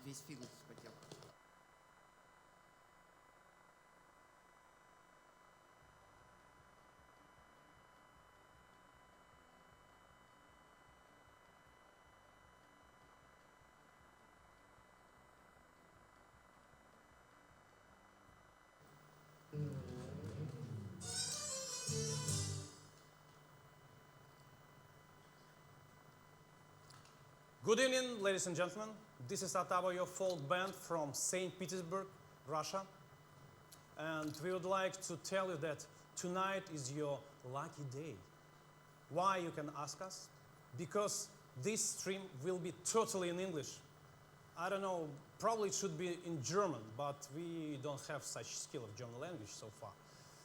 Весь фигус вспотел. Good evening, ladies and gentlemen. This is Otava, your folk band from St. Petersburg, Russia. And we would like to tell you that tonight is your lucky day. Why, you can ask us? Because this stream will be totally in English. I don't know, probably it should be in German, but we don't have such skill of German language so far.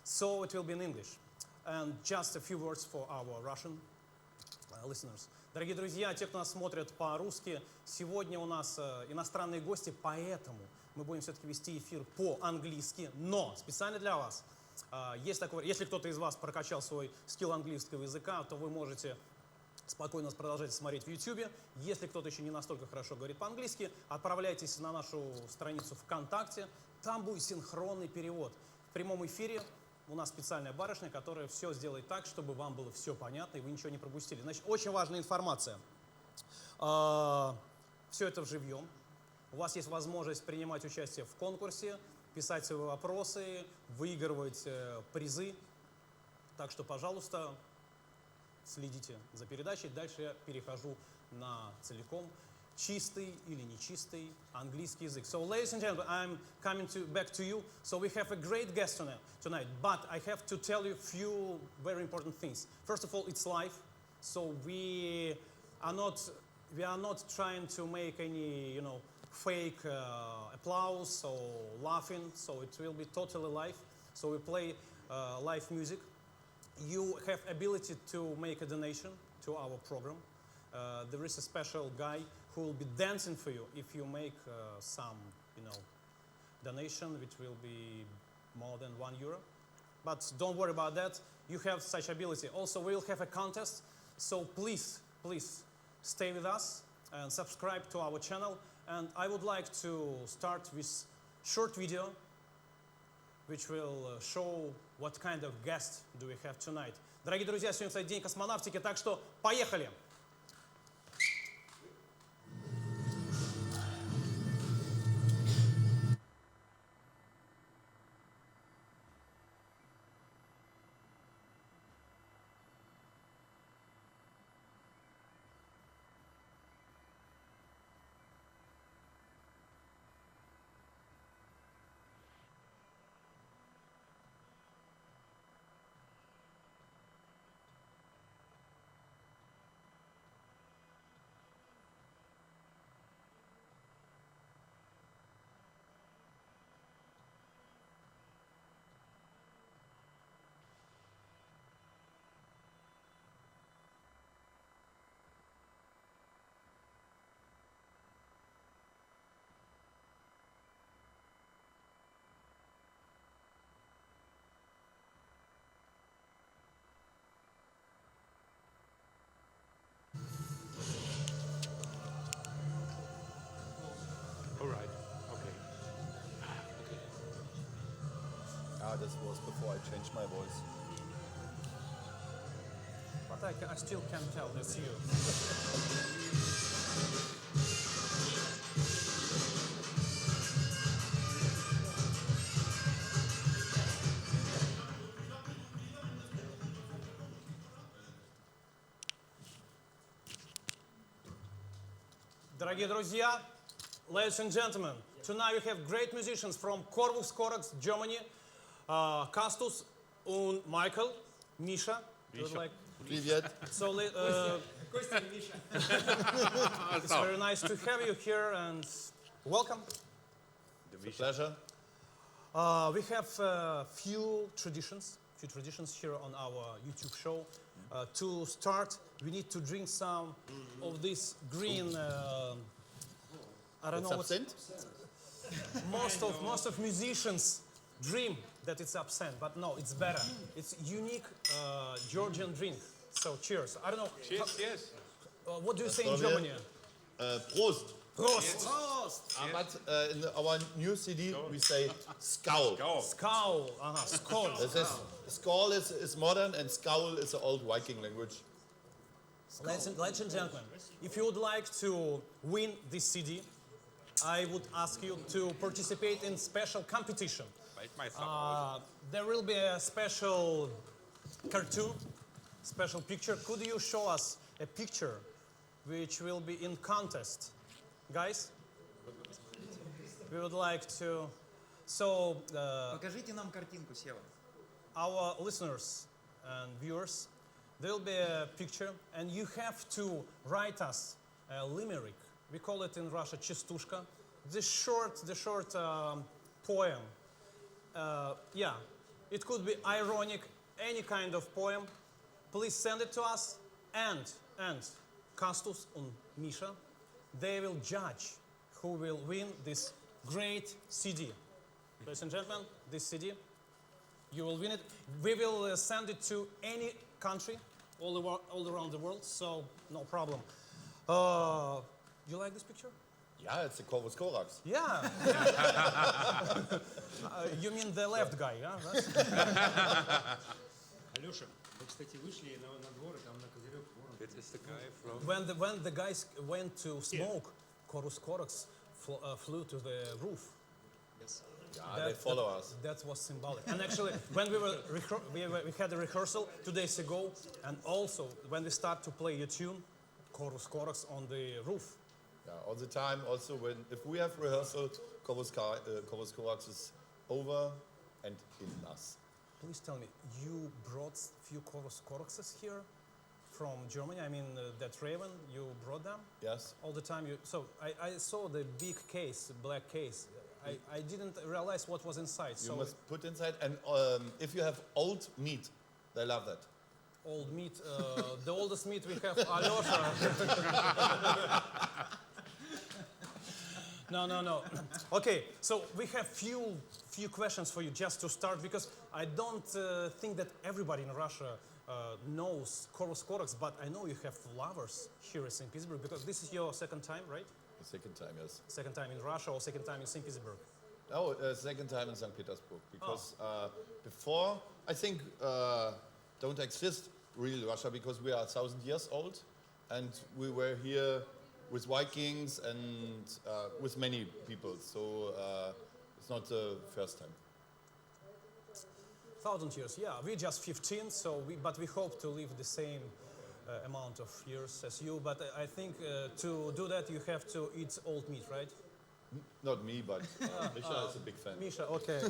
So it will be in English. And just a few words for our Russian listeners. Дорогие друзья, те, кто нас смотрят по-русски, сегодня у нас иностранные гости, поэтому мы будем все-таки вести эфир по-английски, но специально для вас. Если кто-то из вас прокачал свой скилл английского языка, то вы можете спокойно продолжать смотреть в YouTube. Если кто-то еще не настолько хорошо говорит по-английски, отправляйтесь на нашу страницу ВКонтакте, там будет синхронный перевод. В прямом эфире у нас специальная барышня, которая все сделает так, чтобы вам было все понятно и вы ничего не пропустили. Значит, очень важная информация. Все это вживьем. У вас есть возможность принимать участие в конкурсе, писать свои вопросы, выигрывать призы. Так что, пожалуйста, следите за передачей. Дальше я перехожу на целиком чистый или нечистый английский язык. So, ladies and gentlemen, I'm coming back to you. So we have a great guest tonight, but I have to tell you a few very important things. First of all, it's live, so we are not trying to make any, fake applause or laughing. So it will be totally live. So we play live music. You have ability to make a donation to our program. There is a special guy who will be dancing for you if you make some, donation, which will be more than €1. But don't worry about that. You have such ability. Also, we will have a contest. So please stay with us and subscribe to our channel. And I would like to start with short video, which will show what kind of guest do we have tonight. Дорогие друзья, сегодня, кстати, день космонавтики, так что поехали! All right. Okay. This was before I changed my voice. But I still can't tell it's you. Дорогие друзья, ladies and gentlemen, tonight we have great musicians from Corvus Corax, Germany, Castus and Michael, Misha. Привет. So, it's very nice to have you here and welcome. It's a pleasure. We have a few traditions here on our YouTube show. To start, we need to drink some of this green. I don't know. Absinthe? Most of musicians dream that it's absinthe, but no, it's better. It's unique Georgian drink. So cheers. I don't know. Cheers. What do you say in Germany? Prost. Prost! But in our new CD, we say scowl. Skål. Skål. This is, skål is modern and scowl is the old Viking language. Ladies and gentlemen, if you would like to win this CD, I would ask you to participate in special competition. There will be a special cartoon, special picture. Could you show us a picture which will be in contest? Guys, we would like to... So, Покажите нам картинку, Сева. our listeners and viewers, there will be a picture and you have to write us a limerick. We call it in Russia частушка. The short poem. Yeah, it could be ironic, any kind of poem. Please send it to us, and Kastus and Misha, they will judge who will win this great CD. Ladies and gentlemen, this CD, you will win it. We will send it to any country all around the world, so no problem. You like this picture? Yeah, it's the Corvus Corax. Yeah. You mean the left guy, yeah? Алёша, вы, кстати, вышли на двор, и там на козырек ворон. It is the guy from... When the guys went to smoke, Corvus Corax flew to the roof. Yes. Yeah, they follow us. That was symbolic. And actually, when we had a rehearsal 2 days ago, and also when we start to play a tune, Corvus Corax on the roof. Yeah, all the time. Also, if we have rehearsal, Corvus Corax is over and in us. Please tell me, you brought few Corvus Coraxes here from Germany? I mean, that Raven, you brought them? Yes. All the time. So I saw the big case, black case. I didn't realize what was inside. You So must put inside, and if you have old meat, they love that. old meat, the oldest meat we have, Alyosha. No. Okay, so we have few questions for you just to start, because I don't think that everybody in Russia knows Corvus Corax, but I know you have lovers here in St. Petersburg, because this is your second time, right? The second time, yes. Second time in Russia or second time in St. Petersburg? No, second time in St. Petersburg, because before, I think, don't exist really Russia, because we are 1,000 years old, and we were here with Vikings and with many people, so it's not the first time. 1,000 years, yeah. We're just 15, but we hope to live the same amount of years as you. But I think to do that, you have to eat old meat, right? Not me, but Misha is a big fan. Misha, okay.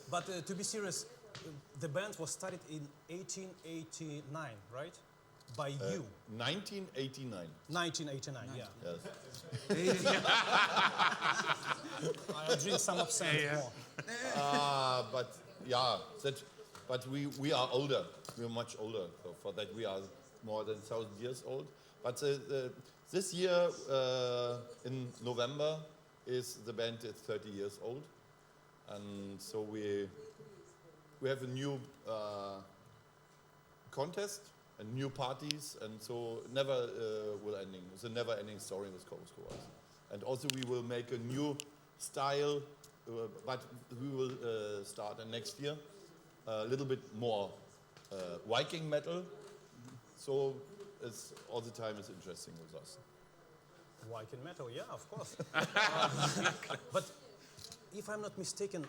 But to be serious, the band was started in 1889, right? By you. 1989. 1989, yeah. Yes. I drink some absinthe more. But yeah, but we are older. We are much older. So for that, we are more than 1,000 years old. But this year, in November, the band is 30 years old, and so we have a new contest and new parties, and so never will ending. It's a never-ending story with Corvus Corax. And also we will make a new style, but we will start next year a little bit more Viking metal. So it's all the time is interesting with us. Viking metal, yeah, of course. But if I'm not mistaken,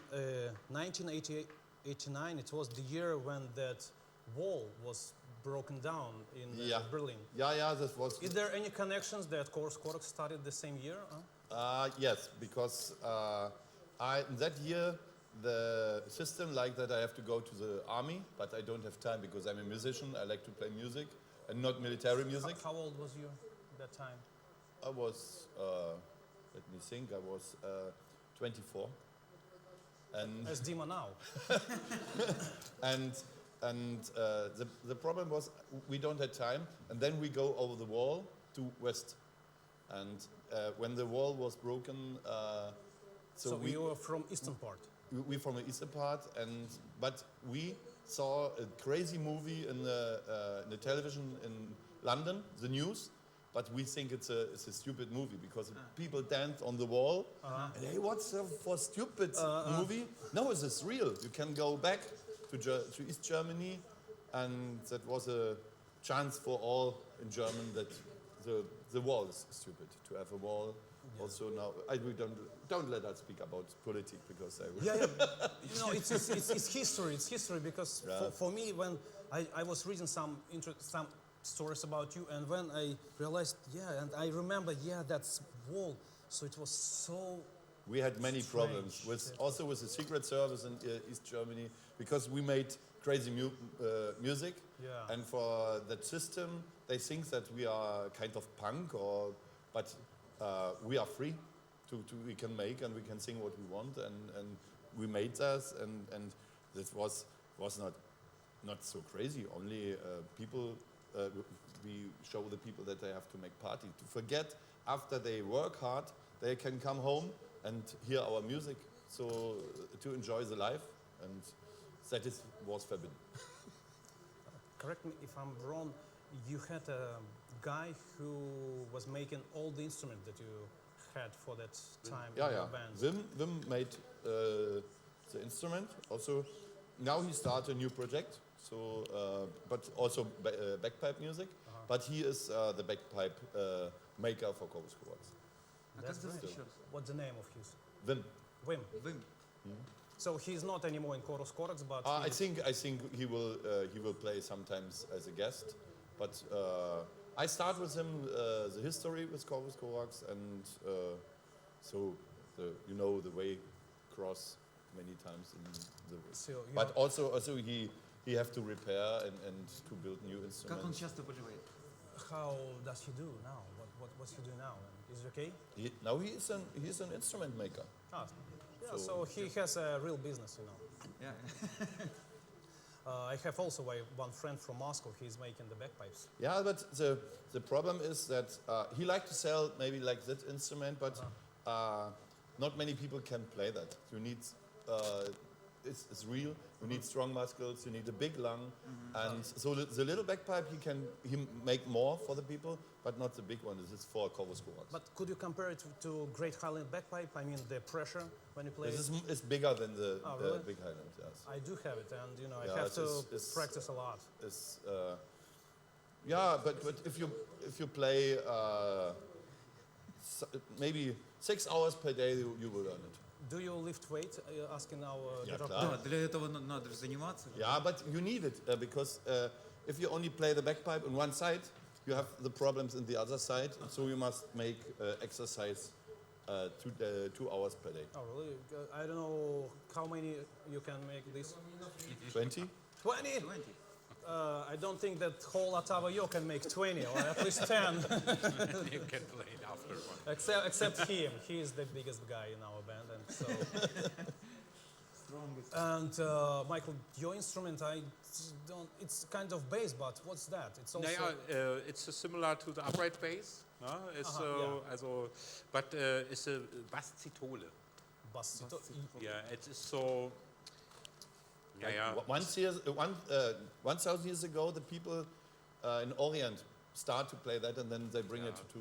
1989, it was the year when that wall was broken down in Berlin. Yeah, that was. Is there any connections that Corvus Corax started the same year? Yes, because in that year the system like that I have to go to the army, but I don't have time because I'm a musician. I like to play music and not military music. How old was you that time? I was, let me think, I was 24. And As Dima now. And the problem was we don't have time, and then we go over the wall to west. And when the wall was broken, So you were from eastern part? We from the eastern part, but we saw a crazy movie in the television in London, the news, but we think it's a stupid movie because people dance on the wall. And hey, what's for stupid movie? No, it's real. You can go back to East Germany, and that was a chance for all in German that the wall is stupid, to have a wall. Yeah. Also now, we don't let us speak about politics because I will. No, it's history. It's history because for me, when I was reading some stories about you, and when I realized, and I remember, that's wall. So it was so. We had many strange. problems also with the Secret Service in East Germany because we made crazy music, and for that system, they think that we are kind of punk, but we are free we can make and we can sing what we want, and we made that, and this was not so crazy. Only people, we show the people that they have to make party, to forget after they work hard, they can come home and hear our music, so to enjoy the life, and that was forbidden. Correct me if I'm wrong, you had a guy who was making all the instruments that you had for that time in your band. Wim made the instrument. Also, now he started a new project. So, but also bagpipe music. But he is the bagpipe maker for Corvus Corax. That's great. What's the name of his? Wim. Вим. So he's not anymore in Corvus Corax, but I think he will play sometimes as a guest. But I start with him the history with Corvus Corax, and so the way cross many times in the way. So but also he have to repair and to build new Как он instruments. часто поживает? how does he do now? What's he doing now? Is it okay? Now he is an instrument maker. So he has a real business, Yeah. I have also one friend from Moscow. He's making the bagpipes. Yeah, but the problem is that he likes to sell maybe like that instrument, but not many people can play that. You need it's real. You need strong muscles. You need a big lung, and so the little bagpipe he make more for the people, but not the big one. This is for Corvus Corax. But could you compare it to Great Highland bagpipe? I mean, the pressure when you play. This is bigger than the really? Big Highland. Yes. I do have it, and I Yeah, have to it's practice a lot. It's but if you play maybe 6 hours per day, you will learn it. Do you lift weight? Asking our Yeah, director. klar. Да, для этого надо же заниматься. Yeah, but you need it because if you only play the bagpipe on one side, you have the problems in the other side. So you must make exercise 2 hours per day. Oh, really? I don't know how many you can make this. 20? 20? 20. I don't think that whole Otava yo can make 20 or at least 10. You can play it after one. except him. He is the biggest guy in our band, and so. Strongest. And Michael, your instrument, I don't. It's kind of bass, but what's that? It's also. It's similar to the upright bass. No? It's but it's a basszitole. Bass. Yeah, it is so. Yeah. 1,000 years ago, the people in Orient start to play that, and then they bring it to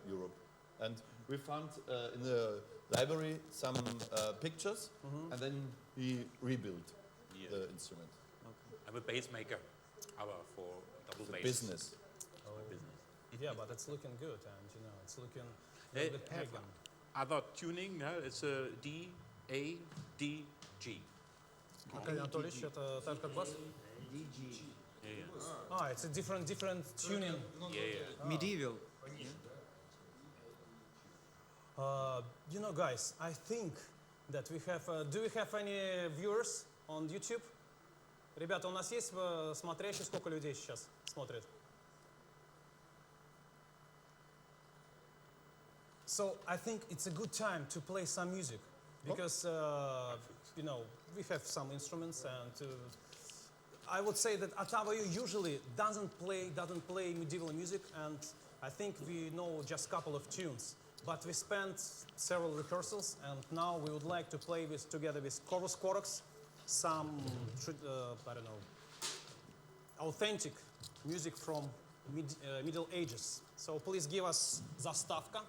Europe. And we found in the library some pictures, and then he rebuilt the instrument. I'm a bass maker, for double bass. Business. Yeah, but it's looking good, and it's looking a They little bit have pagan. other tuning. It's a D, A, D, G. Аркадий Анатольевич, это так же как бас? Yeah. It's a different tuning. Yeah. Medieval. Guys, I think that we have. Do we have any viewers on YouTube? Ребята, у нас есть смотрящие, сколько людей сейчас смотрят? So I think it's a good time to play some music because we have some instruments, and I would say that Otava usually doesn't play medieval music, and I think we know just a couple of tunes. But we spent several rehearsals, and now we would like to play together with Corvus Corax some authentic music from Middle Ages. So please give us заставка.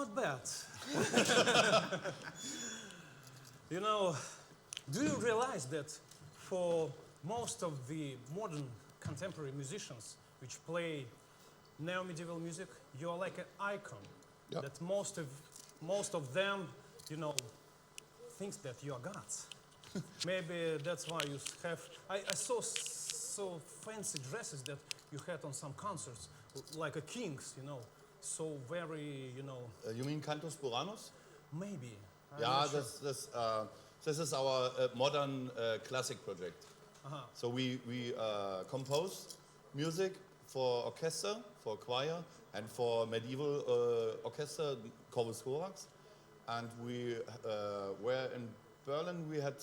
Not bad. You know, do you realize that for most of the modern contemporary musicians which play neo-medieval music, you are like an icon. Yeah. That most of them, you know, thinks that you are gods. Maybe that's why you have. I saw so fancy dresses that you had on some concerts, like a kings, you know, so very, you know. You mean Cantus Boranus? Maybe. I'm Yeah, not sure. this is our modern classic project. So we compose music for orchestra, for choir, and for medieval orchestra, Corvus Corax. And we were in Berlin, we had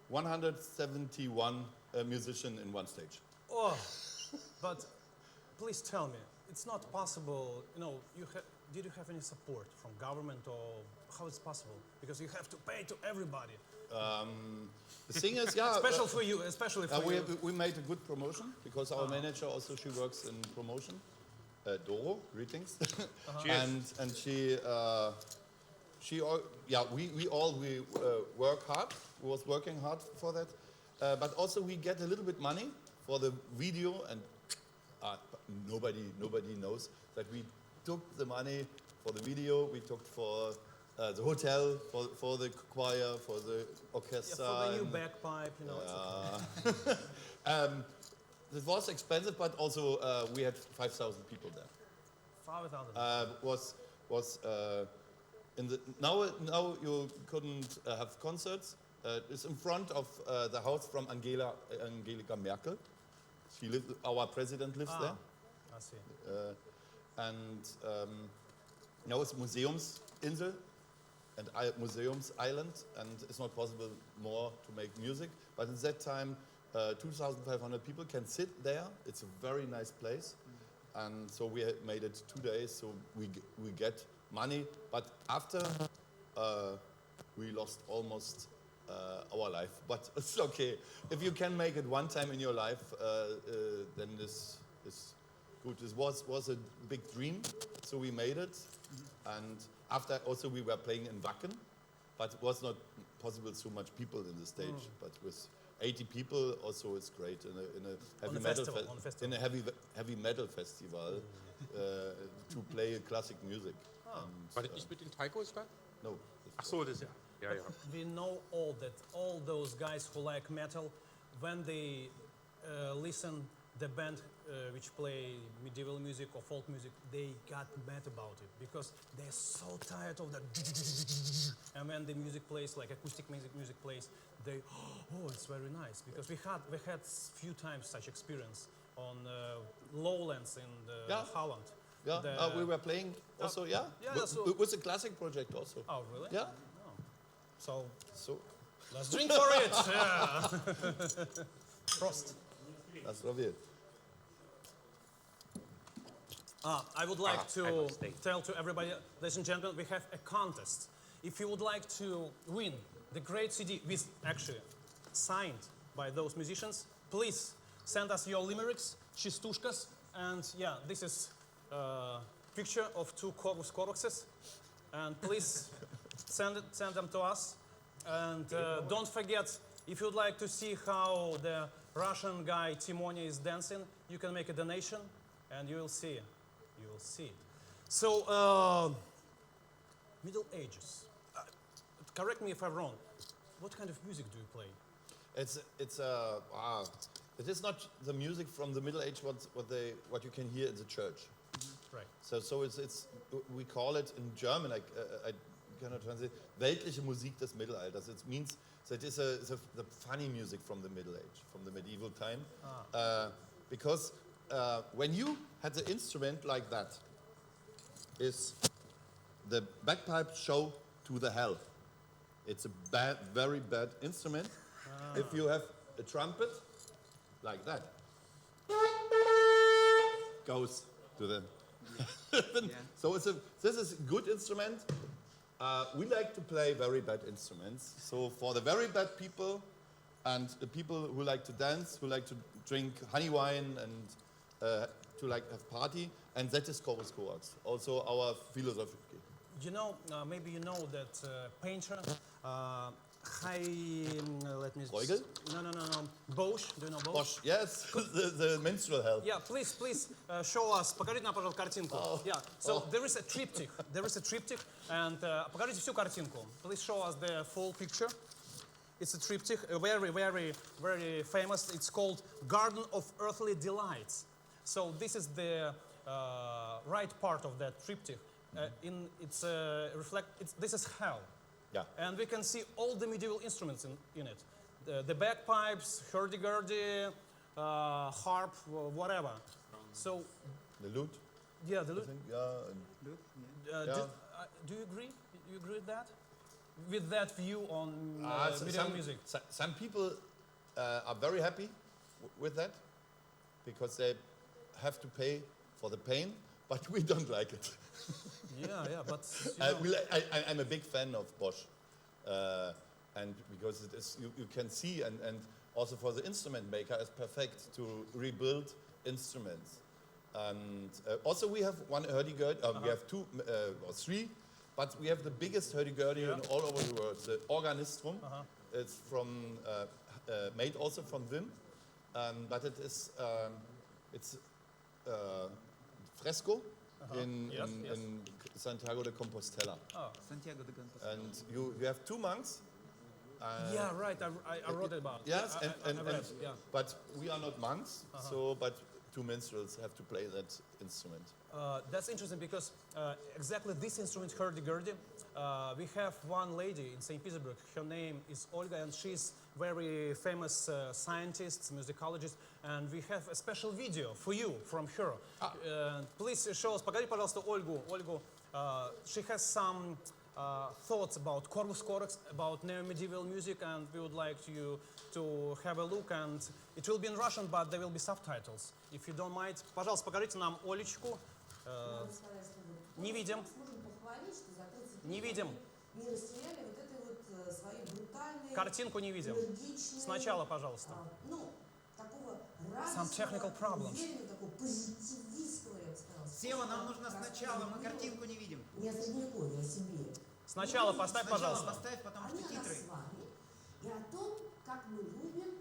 171 musicians in one stage. Oh, but please tell me, it's not possible, you know, did you have any support from government or how it's possible? Because you have to pay to everybody. The thing is, yeah, Especially for you, especially for you. we made a good promotion because our manager also, she works in promotion. Doro, greetings. And she we work hard. We was working hard for that, but also we get a little bit money for the video, and nobody knows that we took the money for the video. We took for the hotel, for the choir, for the orchestra. Yeah, for the new bagpipe, you know. It's okay. It was expensive, but also we had 5,000 people there. 5,000. Was in the now you couldn't have concerts. It's in front of the house from Angelica Merkel. She lives. Our president lives there. I see. And now it's Museumsinsel and Museums Island, and it's not possible more to make music. But in that time, 2,500 people can sit there. It's a very nice place. And so we made it 2 days, so we get money. But after, we lost almost our life. But it's okay. If you can make it one time in your life, then this is good. This was a big dream, so we made it. And after also we were playing in Wacken, but it was not possible so much people in the stage. But with 80 people also it's great in a heavy metal in a heavy metal festival to play classic music. War das nicht mit den Taikos da? No. Ach so, das ja. Ja, ja. We know all those guys who like metal, when they listen the band which play medieval music or folk music, they got mad about it because they're so tired of that. And when the music plays, like acoustic music plays, they, oh, it's very nice. Because we had few times such experience on lowlands in Holland. Yeah, we were playing also, with a classic project also. Oh, really? Yeah. Oh. So Let's drink for it. Yeah. Prost. That's lovely. I would like I to will stay. tell to everybody, ladies and gentlemen, we have a contest. If you would like to win the great CD with actually signed by those musicians, please send us your Limericks, Chistushkas, and yeah, this is a picture of 2 Corvus Coraxes, and please send them to us. And don't forget, if you'd like to see how the Russian guy Timonia is dancing, you can make a donation, and you will see it. You will see it. So, Middle Ages. Correct me if I'm wrong. What kind of music do you play? It is not the music from the Middle Age what you can hear in the church. Right. So it's we call it in German. I cannot translate. Weltliche Musik des Mittelalters. It means that it's the funny music from the Middle Age, from the medieval time, because when you had the instrument like that, is the bagpipe show to the hell. It's a very bad instrument. If you have a trumpet like that, goes to the. So this is a good instrument. We like to play very bad instruments. So for the very bad people and the people who like to dance, who like to drink honey wine and to like have party, and that is Corvus Corax. Also our philosophy. You know, maybe you know that painter, let me... Bruegel? No. Bosch, do you know Bosch? Bosch, yes, the minstrel help. Yeah, please show us. Покажите нам, пожалуйста, картинку. Yeah, so there is a triptych. And покажите всю картинку. Please show us the full picture. It's a triptych, very famous. It's called Garden of Earthly Delights. So this is the right part of that triptych. This is hell. Yeah. And we can see all the medieval instruments in it. The bagpipes, hurdy-gurdy, harp, whatever. So, The lute, yeah, the I lute. think, yeah. and- Do you agree? You agree with that? With that view on medieval music? Some people are very happy with that because they have to pay for the pain, but we don't like it. Yeah, but you know, I'm a big fan of Bosch, and because it is, you can see, and also for the instrument maker, it's perfect to rebuild instruments. And also we have one hurdy-gurdy, we have two or three, but we have the biggest hurdy-gurdy in all over the world, the Organistrum. It's from made also from Wim, but it is it's fresco in Santiago de Compostela. Santiago de Compostela. And you have two monks. yeah, right. I wrote about it. Yes, I read, yeah. but we are not monks, but two minstrels have to play that instrument. That's interesting because exactly this instrument, hurdy-gurdy, we have one lady in St. Petersburg. Her name is Olga, and she's very famous scientist, musicologist, and we have a special video for you from her. Please show us, покажи, пожалуйста, Ольгу. She has some thoughts about Corvus Corax, about neo-medieval music, and we would like you to have a look. And it will be in Russian, but there will be subtitles. If you don't mind, пожалуйста, покажите нам Олечку. Не видим. Не видим. Не растеряли вот этой вот своей брутальной, Картинку не видим. энергичной, Сначала, пожалуйста. ну, такого Some technical радостного, problems. уверенного, такого позитивистского, я бы сказала. Сева, нам нужно сначала, мы картинку не видим. Не о средневековье, а о себе. Сначала поставь, Сначала пожалуйста. поставь, потому что Они о нас титры. с вами и о том, как мы любим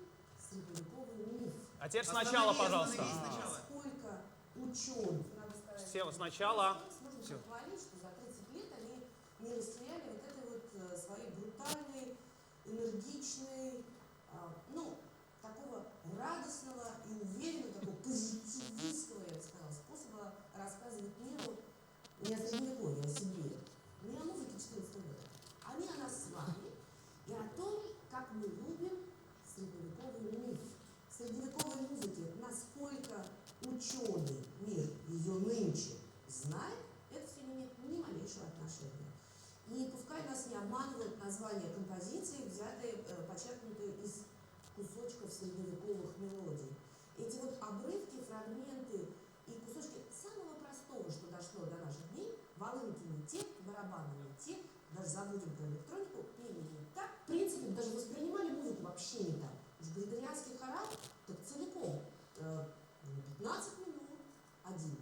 средневековый миф. А теперь сначала, пожалуйста. Сначала. Сколько ученых, надо сказать, Сева, сначала. можно похвалить, что за 30 лет они не растеряли вот этой вот своей брутальной, энергичной, ну, такого радостного и уверенного, такого позитивистского, я бы сказала, способа рассказывать миру не о средневековье, а о себе, не о музыке 14 века. Они о нас с вами и о том, как мы любим средневековый миф. В средневековой музыке, насколько ученый мир ее нынче знает, это все не имеет ни малейшего отношения. И пускай нас не обманывают названия композиций, взятые, почерпнутые из кусочков средневековых мелодий. Эти вот обрывки, фрагменты и кусочки самого простого, что дошло до наших дней, волынки не те, барабаны не те, даже забудем про электронику, пение не так. В принципе, даже воспринимали музыку вообще не так. Уж григорианский хорал, так целиком, 15 минут, один.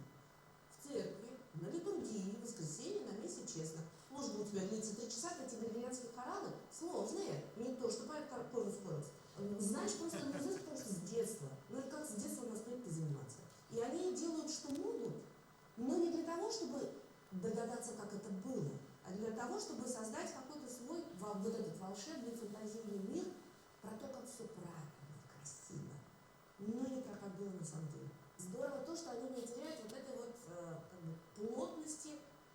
В церкви, на литургии, в воскресенье, на мессе, честно. Может быть, у тебя длится 3 часа, эти григорианские хоралы сложные, не то, что поет Corvus Corax. Знаешь просто наизусть, потому что с детства. Ну это как с детства на скрипке заниматься. И они делают, что могут, но не для того, чтобы догадаться, как это было, а для того, чтобы создать какой-то свой, вот этот волшебный фантазийный мир про то, как все правильно, красиво, но не про как было на самом деле. Здорово то, что они не теряют вот этой вот как бы плотности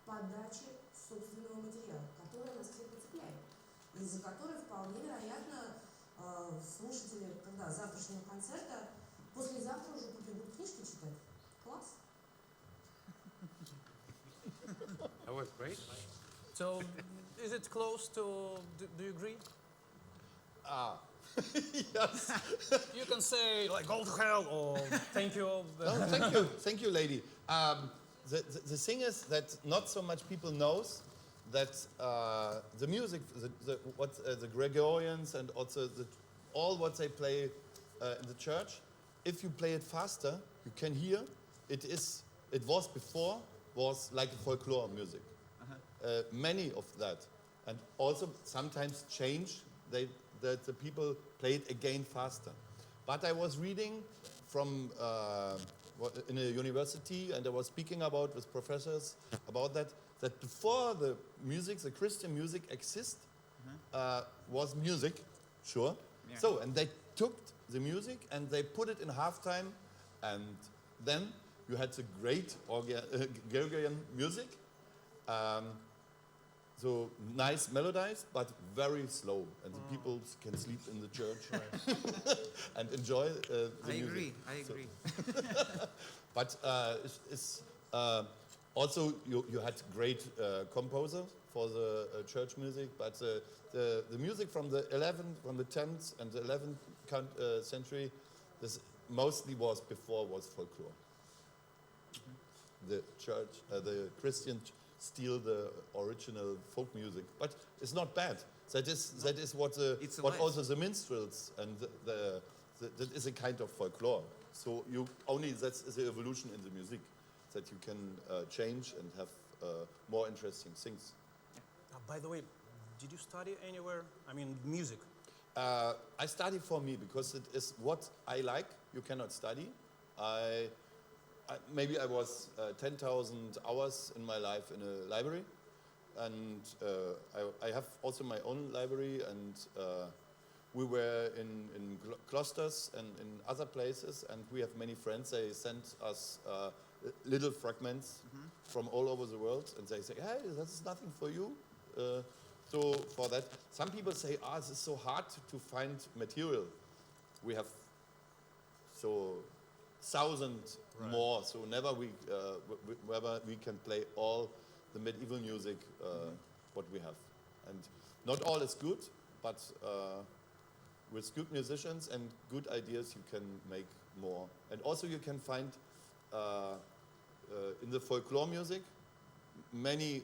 подачи собственного материала, которая нас всех цепляет, из-за которой вполне вероятно слушатели, когда завтрашнего концерта, послезавтра уже побегут книжки читать. Класс. That was great. So, is it close to, do you agree? Yes. You can say, like, go to hell, or thank you. No, thank you, lady. The thing is that not so much people knows that the music, the Gregorians and also all what they play in the church, if you play it faster, you can hear it was before like folklore music. many of that. And also sometimes change, that the people play it again faster. But I was reading from in a university, and I was speaking about with professors about that before the music, the Christian music was music, sure. Yeah. So, and they took the music and they put it in halftime, and then you had the great Gregorian music. So nice melodies, but very slow, and the people can sleep in the church and enjoy the music. I agree. But also you had great composers for the church music, but the music from the 10th and the 11th century, this mostly was folklore. The church, the Christian steal the original folk music, but it's not bad. That is what also the minstrels and that is a kind of folklore. So that's the evolution in the music, that you can change and have more interesting things. By the way, did you study anywhere? I mean, music. I study for me because it is what I like. You cannot study. Maybe I was 10,000 hours in my life in a library, and I have also my own library, and we were in clusters and in other places, and we have many friends. They sent us little fragments from all over the world, and they say, hey, that's nothing for you. So for that, some people say, this is so hard to find material. We have so 1,000 more, so never we can play all the medieval music what we have. And not all is good, but with good musicians and good ideas you can make more. And also you can find in the folklore music many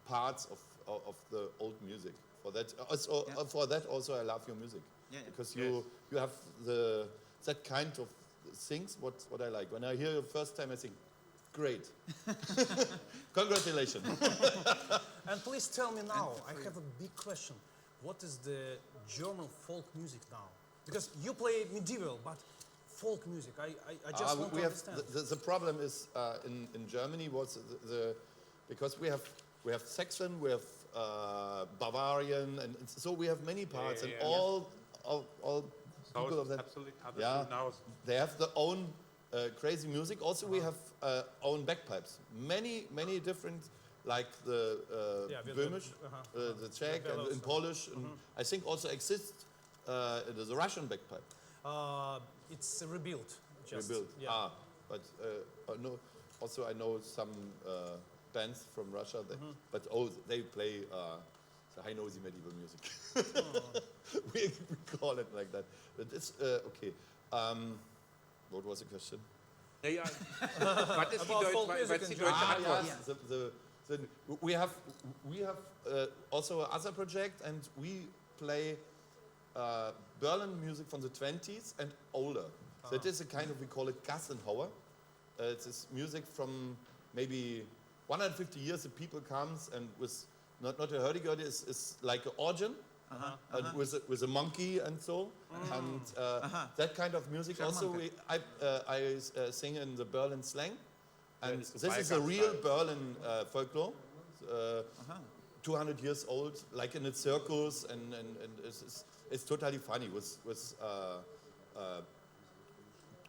parts of the old music. For that also I love your music. Because you have that kind of things what I like. When I hear you first time I think, great. Congratulations. And please tell me now, I have a big question. What is the German folk music now? Because you play medieval, but folk music, I just want to understand. The problem is in Germany was because we have Saxon, we have Bavarian, and so we have many parts, and all people of that. Absolutely. Yeah, they have their own crazy music. Also, we have own bagpipes. Many different, like the Böhmisch, the Czech, and in Polish. And I think also exists the Russian bagpipe. It's rebuilt. Rebuilt. Yeah. But no. Also, I know some bands from Russia, but they play the high-nosy medieval music. we call it like that. But it's okay. What was the question? Ja. Was ist die deutsche Antwort? We have also another project, and we play Berlin music from the 20s and older. So it is a kind of, we call it Gassenhauer. It's this music from maybe 150 years. The people comes and with not a hurdy-gurdy, is like an organ. And with a monkey and so, and that kind of music. Also, I sing in the Berlin slang, and this is a real Berlin folklore, 200 years old, like in a circus, and it's totally funny with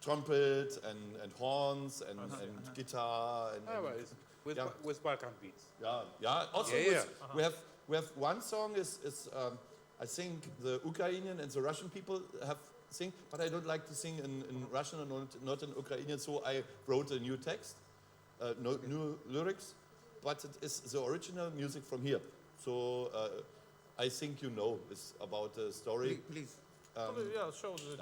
trumpet and horns and guitar and with Balkan beats. Yeah. Also, we have one song is I think the Ukrainian and the Russian people have sing, but I don't like to sing in Russian and not in Ukrainian, so I wrote a new text, new lyrics, but it is the original music from here. So I think you know, it's about a story. Please. Yeah, show the...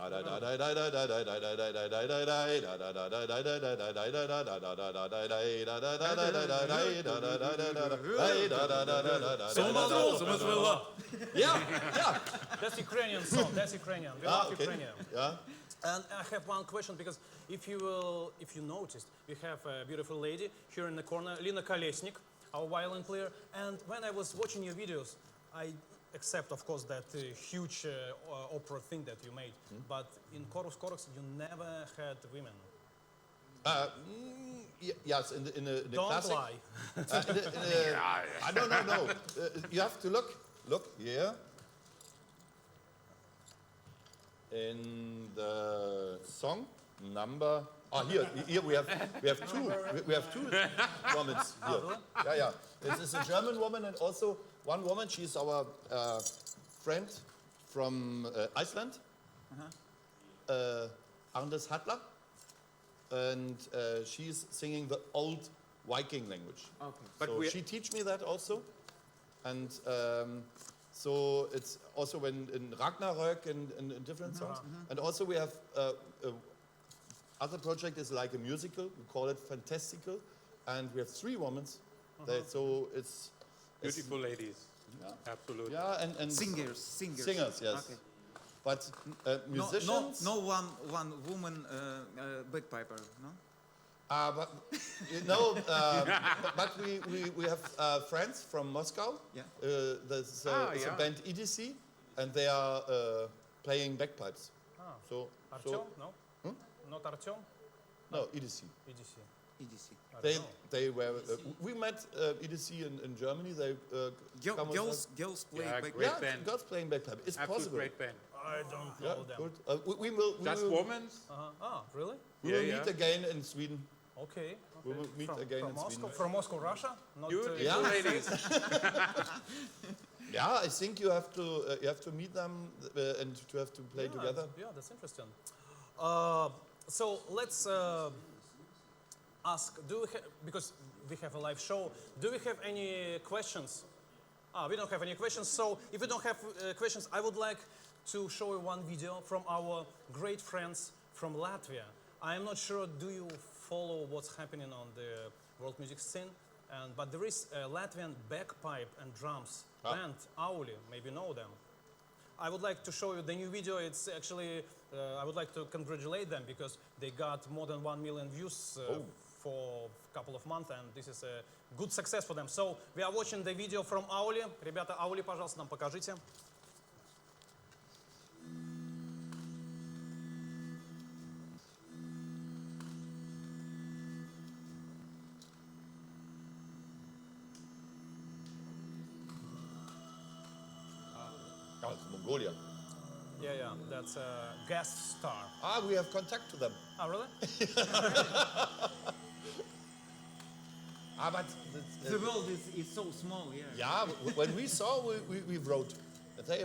Yeah. That's Ukrainian song. That's Ukrainian. We love okay. Ukrainian. Yeah. And I have one question, because if you noticed, we have a beautiful lady here in the corner, Lina Kolesnik. our violin player. And when I was watching your videos, I accept, of course, that huge opera thing that you made. But in Corvus Corax, you never had women. Yes, in the Don't classic. lie. No. You have to look here. In the song number. Here we have two. We have two women here. Yeah. This is a German woman and also one woman. She's our friend from Iceland. Anders Hadler. And she's singing the old Viking language. Okay. But So we- she teach me that also, and so it's also when in Ragnarök and different songs. And also we have other project is like a musical. We call it Fantastical, and we have 3 women. So it's Beautiful ladies. Yeah. Absolutely. Yeah, and Singers. Singers, yes. Okay. But No, musicians. no one woman bagpiper, no? But you know, but we have friends from Moscow. Yeah. There's it's a yeah. band EDC, and they are playing bagpipes. So Artyom? No? Not Artyom? no EDC. EDC. EDC. I They don't know. they were we met EDC in Germany. They come with us. Girls play Yeah, bagpipe. great Yeah, band. girls playing bagpipe. It's Absolute possible. great band. I don't Yeah, know them. good. We will. Just women? Really? We Yeah, will yeah. meet again in Sweden. Okay. We will meet again from in Moscow. Sweden. From Moscow, Russia? Not, Beautiful Yeah. ladies. Yeah, I think you have to meet them and to have to play together. Yeah, that's interesting. So let's ask, because we have a live show, do we have any questions? We don't have any questions, so if you don't have questions, I would like to show you one video from our great friends from Latvia. I'm not sure, do you follow what's happening on the world music scene? But there is a Latvian bagpipe and drums band, Auli, maybe you know them. I would like to show you the new video. It's actually, I would like to congratulate them because they got more than 1 million views for a couple of months, and this is a good success for them. So we are watching the video from Auli. Ребята, Auli, пожалуйста, нам покажите. Oh, it's Mongolia. Yeah, that's a guest star. We have contact to them. Oh, really? But The world is so small, yeah. yeah, when we saw, we wrote, hey,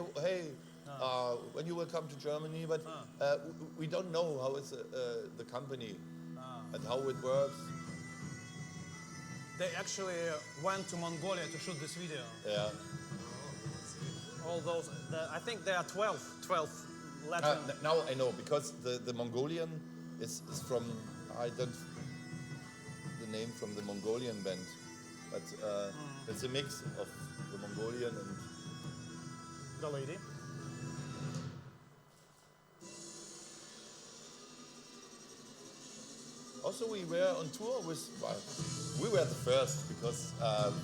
when you will come to Germany, but we don't know how is the company and how it works. They actually went to Mongolia to shoot this video. Yeah. All those, I think there are 12 Latvian. Now I know because the Mongolian is from I don't the name from the Mongolian band, but it's a mix of the Mongolian and The lady. also we were on tour with we were the first because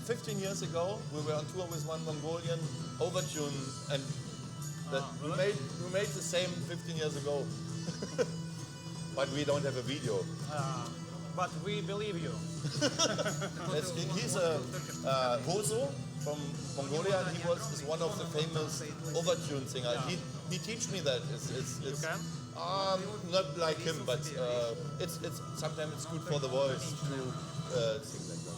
15 years ago we were on tour with one Mongolian overtune and we made the same 15 years ago, but we don't have a video. But we believe you. He's a Hoso from Mongolia. And is one of the famous overtune singers. He teach me that. It's can? not like him, but it's sometimes it's good for the voice to sing like that.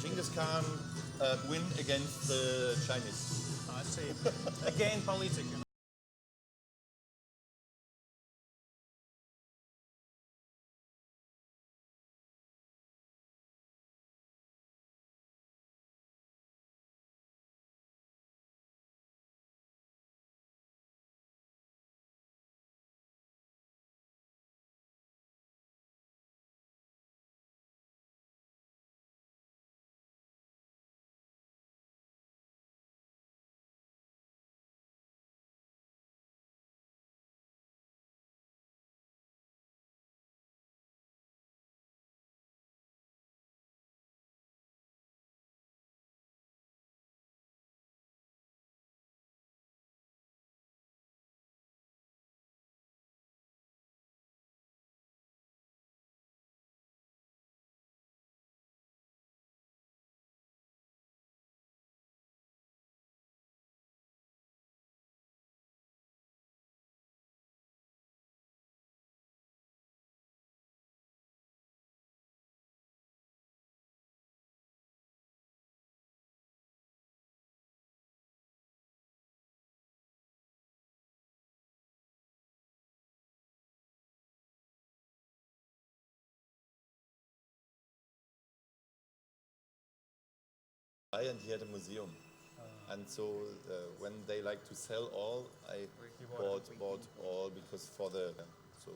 Genghis Khan win against the Chinese. I see. Again, politics. And he had a museum. And so when they like to sell all, I bought all because for the so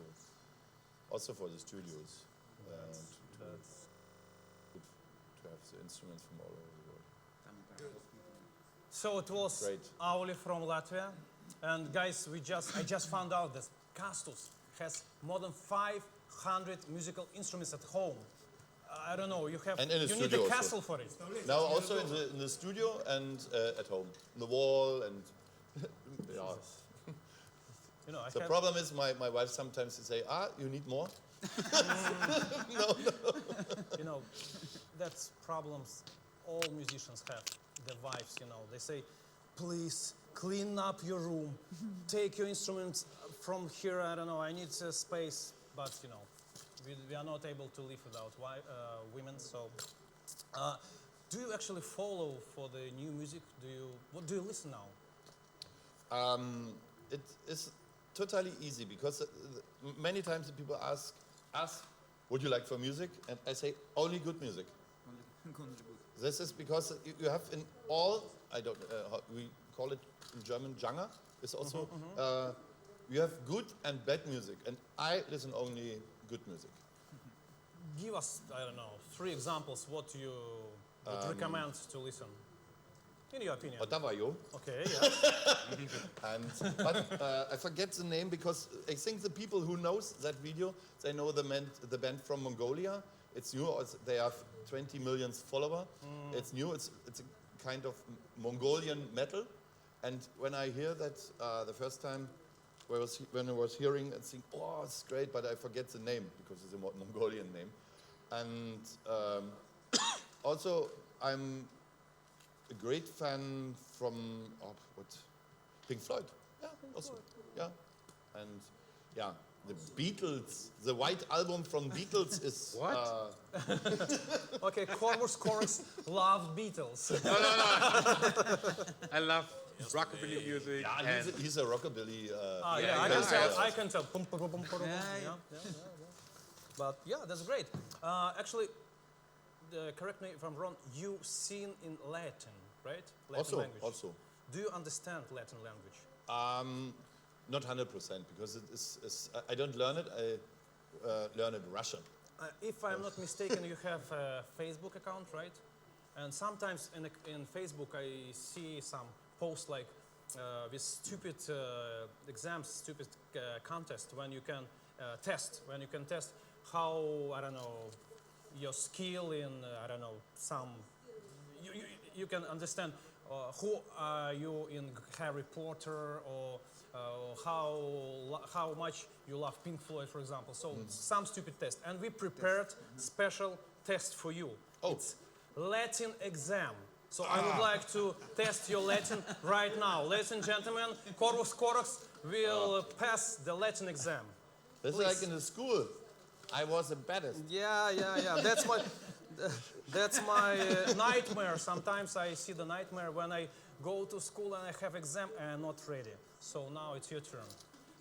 also for the studios to have the instruments from all over the world. So it was Great. Auli from Latvia, and guys, I just found out that Kastus has more than 500 musical instruments at home. I don't know. You And in the need studio a also. castle for it. Now also in the studio and at home, on the wall and yeah. You know, I The have, problem is my wife sometimes say, you need more? you know, that's problems all musicians have. Their wives, you know, they say, please clean up your room, take your instruments from here. I don't know. I need space, but you know, we are not able to live without women. So, do you actually follow for the new music? What do you listen now? It is totally easy because many times the people ask us, what do you like for music? And I say, only good music. This is because you have in all, I don't, how we call it in German, genre is also, you have good and bad music. And I listen only good music. Give us, I don't know, 3 examples what you would recommend to listen. In your opinion. Otava, yo. Okay, yeah. But I forget the name because I think the people who knows that video, they know the band from Mongolia. It's new. They have 20 million followers. It's new. It's a kind of Mongolian metal. And when I hear that the first time, when I was hearing and think, oh, it's great, but I forget the name because it's a Mongolian name. And also, I'm a great fan from Pink Floyd. Yeah, also. Yeah, and yeah, the Beatles. The White Album from Beatles is What? Okay, Corvus Corax loved Beatles. I love rockabilly music. Yeah, he's a rockabilly. I can tell. Yeah. But yeah, that's great. Actually, correct me if I'm wrong, you sing in Latin, right? Latin language. Also. Do you understand Latin language? Not 100% because it is I don't learn it. I learn it Russian. If I'm not mistaken, you have a Facebook account, right? And sometimes in Facebook I see some posts like with stupid exams, stupid contest when you can test how, I don't know, your skill in, I don't know, some, you can understand who are you in Harry Potter or how much you love Pink Floyd, for example. So some stupid test. And we prepared special test for you. Oh. It's Latin exam. So I would like to test your Latin right now. Ladies and gentlemen, Corvus Corax will pass the Latin exam. This is like in the school. I was the baddest. Yeah. That's my nightmare. Sometimes I see the nightmare when I go to school and I have exam and I'm not ready. So now it's your turn.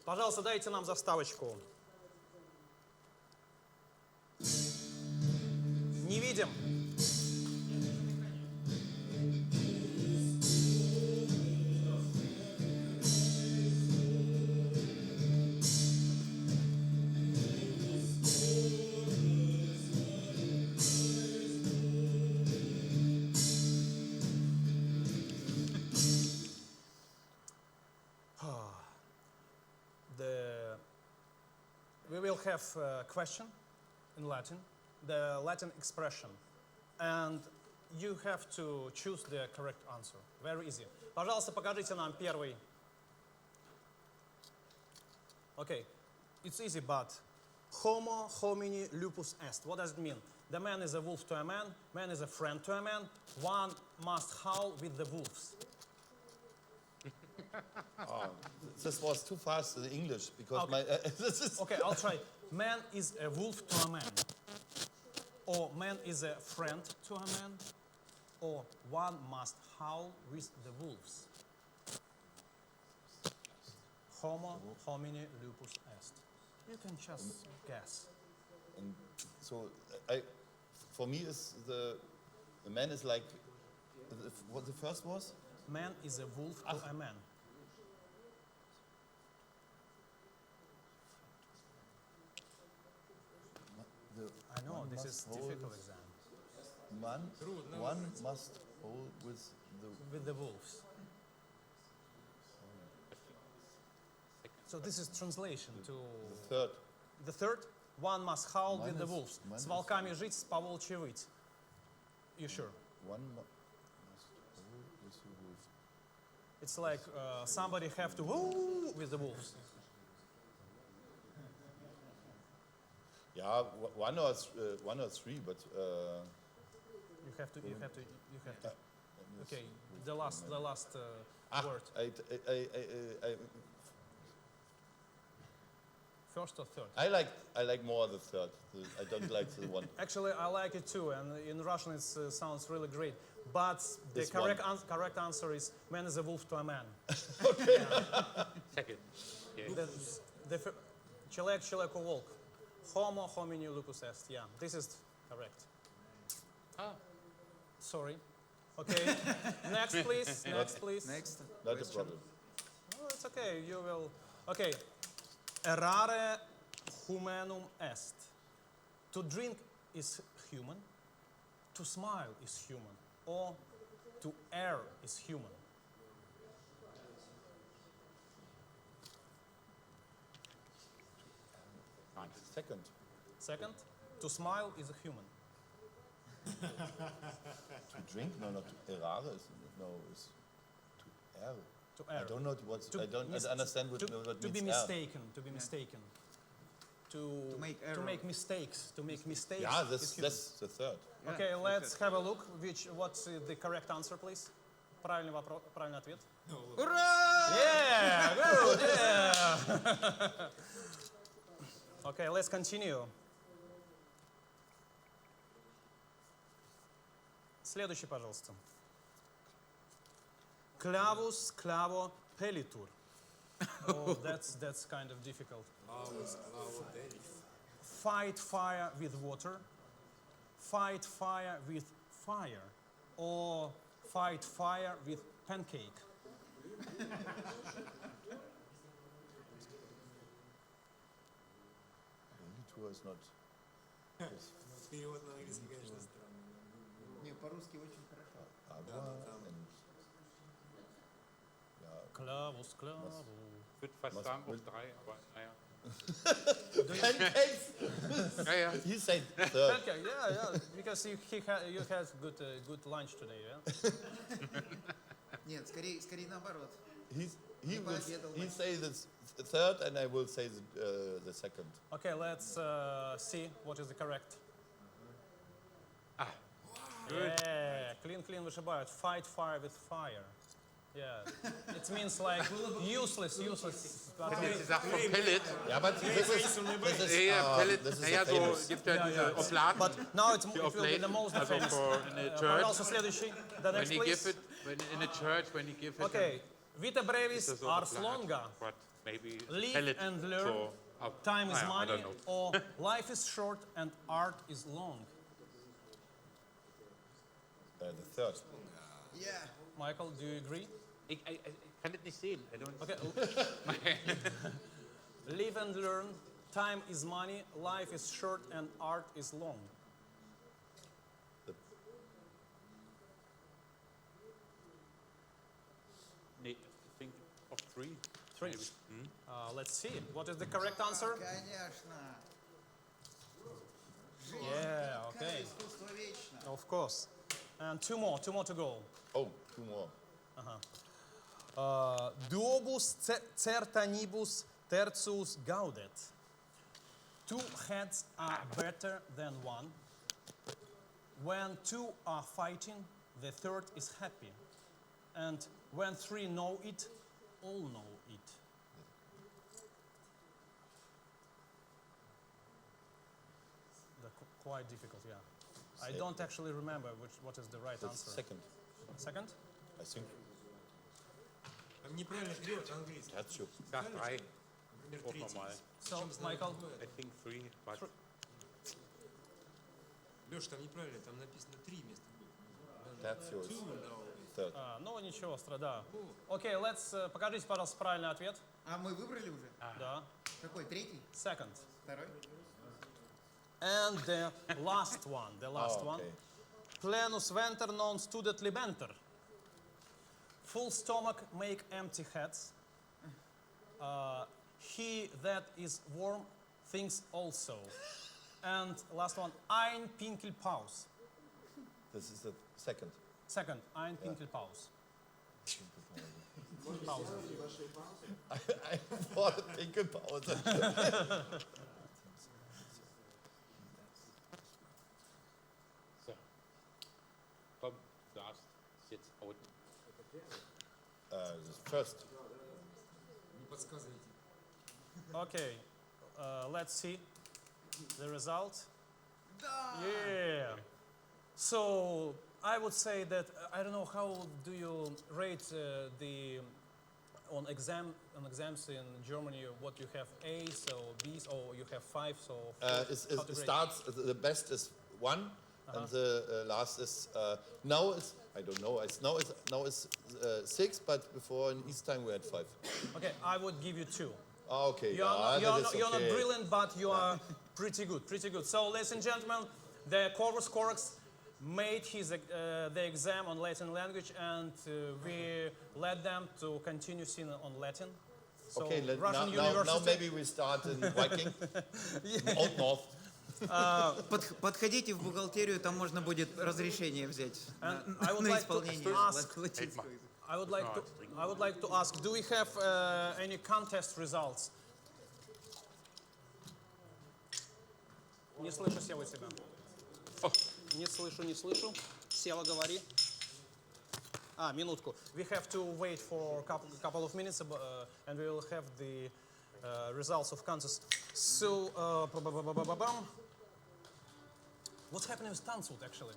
Пожалуйста, дайте нам заставочку. Не видим. We will have a question in Latin, the Latin expression, and you have to choose the correct answer. Very easy. Пожалуйста, покажите нам первый. Okay, it's easy, but homo homini lupus est. What does it mean? The man is a wolf to a man is a friend to a man. One must howl with the wolves. This was too fast in English because Okay. my this is Okay, I'll try. Man is a wolf to a man. Or man is a friend to a man. Or one must howl with the wolves. Homo homini lupus est. You can just guess. and so for me is the man is like What the first was? Man is a wolf to a man. I know, this is difficult exam. One must hold with the... With the wolves. So this is translation to... Third. The third, one must howl with the Minus- wolves. minus- С волками жить, с поволчьи выть. You sure? One must hold with the wolf. It's like somebody have to woo with the wolves. Yeah, one or three, but... You have to. Okay, the last word. First or third? I like more the third. I don't like the one. Actually, I like it too, and in Russian it sounds really great. But the This correct answer is man is a wolf to a man. Second. Yeah. Человек человеку волк. Homo homini lupus est. Yeah, this is correct. Ah. Sorry. Okay. Next, please. Next, please. Next Not a question. problem. Oh, it's okay. You will. Okay. Errare humanum est. To drink is human. To smile is human. Or to err is human. Second. Second, to smile is a human. To drink? No, not to errare. Is to err. To err. I don't know what. I don't understand what to be means err. mistaken. To be mistaken. To make error. To make mistakes. To make mistakes. Yeah, is human. that's the third. Yeah, Okay, that's let's it. have a look. What's the correct answer, please? Правильный ответ. Ура! Yeah, good. Yeah. Okay, let's continue. Следующий, пожалуйста. Clavus clavo pellitur. Oh, that's kind of difficult. Fight fire with water, fight fire with fire, or fight fire with pancake. Tour is not. Перевод на английский, конечно, странный. Не, по-русски очень хорошо. Agua and. Yeah. Clavus clavo. Ich würde fast sagen auf 3, aber naja. Pancakes. Ja, ja. He said third. Pancake, yeah, because you had good lunch today, yeah. Нет, скорее наоборот. He say the third, and I will say the second. Okay, let's see what is the correct. Good. Yeah, clean вышибают. Fight fire with fire. Yeah, it means like useless. Hätte sie gesagt von Pellet. Yeah, but this is Ja, Pellet, this is naja, a so famous. gibt ja diese yeah. Obladen. But now it will be Oblate, the most also famous. for in a church. Пожалуйста, следующий. The When next, you please. give it, when in a church, when you give it, Okay, vita then brevis it's a ars oblate, longa. but maybe Live pellet. and learn. So, Time is I money, don't know. or life is short and art is long. The third. Yeah. Michael, do you agree? Ich kann das nicht sehen. I don't. Okay. Live and learn. Time is money. Life is short and art is long. Nee, I think of 3. Three. Maybe. Let's see. What is the correct answer? Конечно. Yeah. Okay. Искусство вечно. Of course. And two more to go. Oh, two more. Duobus certanibus tertius gaudet. Two heads are better than one. When two are fighting, the third is happy. And when three know it, all know it. Quite difficult, yeah. I don't actually remember what is the right That's answer. second. Second? I think. Там неправильный перевод английский. Tertio. Sag 3. Например, Guck третий. mal. So, Причем знак Michael? бывает. I think 3, but Леш, там неправильно, там написано 3 вместо букв. Tertio is third. Ну, ничего, да. Окей, покажите, пожалуйста, правильный ответ. А мы выбрали уже? Да. Какой? Третий? Second. Второй? And the last one, one. Okay. Plenus venter non studet libenter. Full stomach make empty heads. He that is warm thinks also. And last one, ein Pinkelpaus. This is the second. Second, ein Pinkelpaus. Pause. I thought Pinkelpause. So. Komm, du darfst jetzt out. First. Не подсказывайте. Okay, let's see the result. Yeah. So I would say that I don't know how do you rate on exams in Germany. What you have A's or B's or you have 5 so. It starts. The best is 1, and the last is now is I don't know. Now it's 6, but before in East time we had 5. Okay, I would give you 2. Okay. You're not brilliant, but you are pretty good. So, ladies and gentlemen, the Corvus Corax made the exam on Latin language, and we let them to continue singing on Latin. So, Okay, Russian now University. maybe we start in Viking, Old North. Подходите в бухгалтерию, там можно будет разрешение взять I would на like to исполнение ask- латинского языка. I would like to ask, do we have any contest results? Не слышу, Сева, тебя. Не слышу. Сева, говори. Минутку. We have to wait for a couple of minutes, and we will have the results of contest. So, what's happening with Tanzut, actually?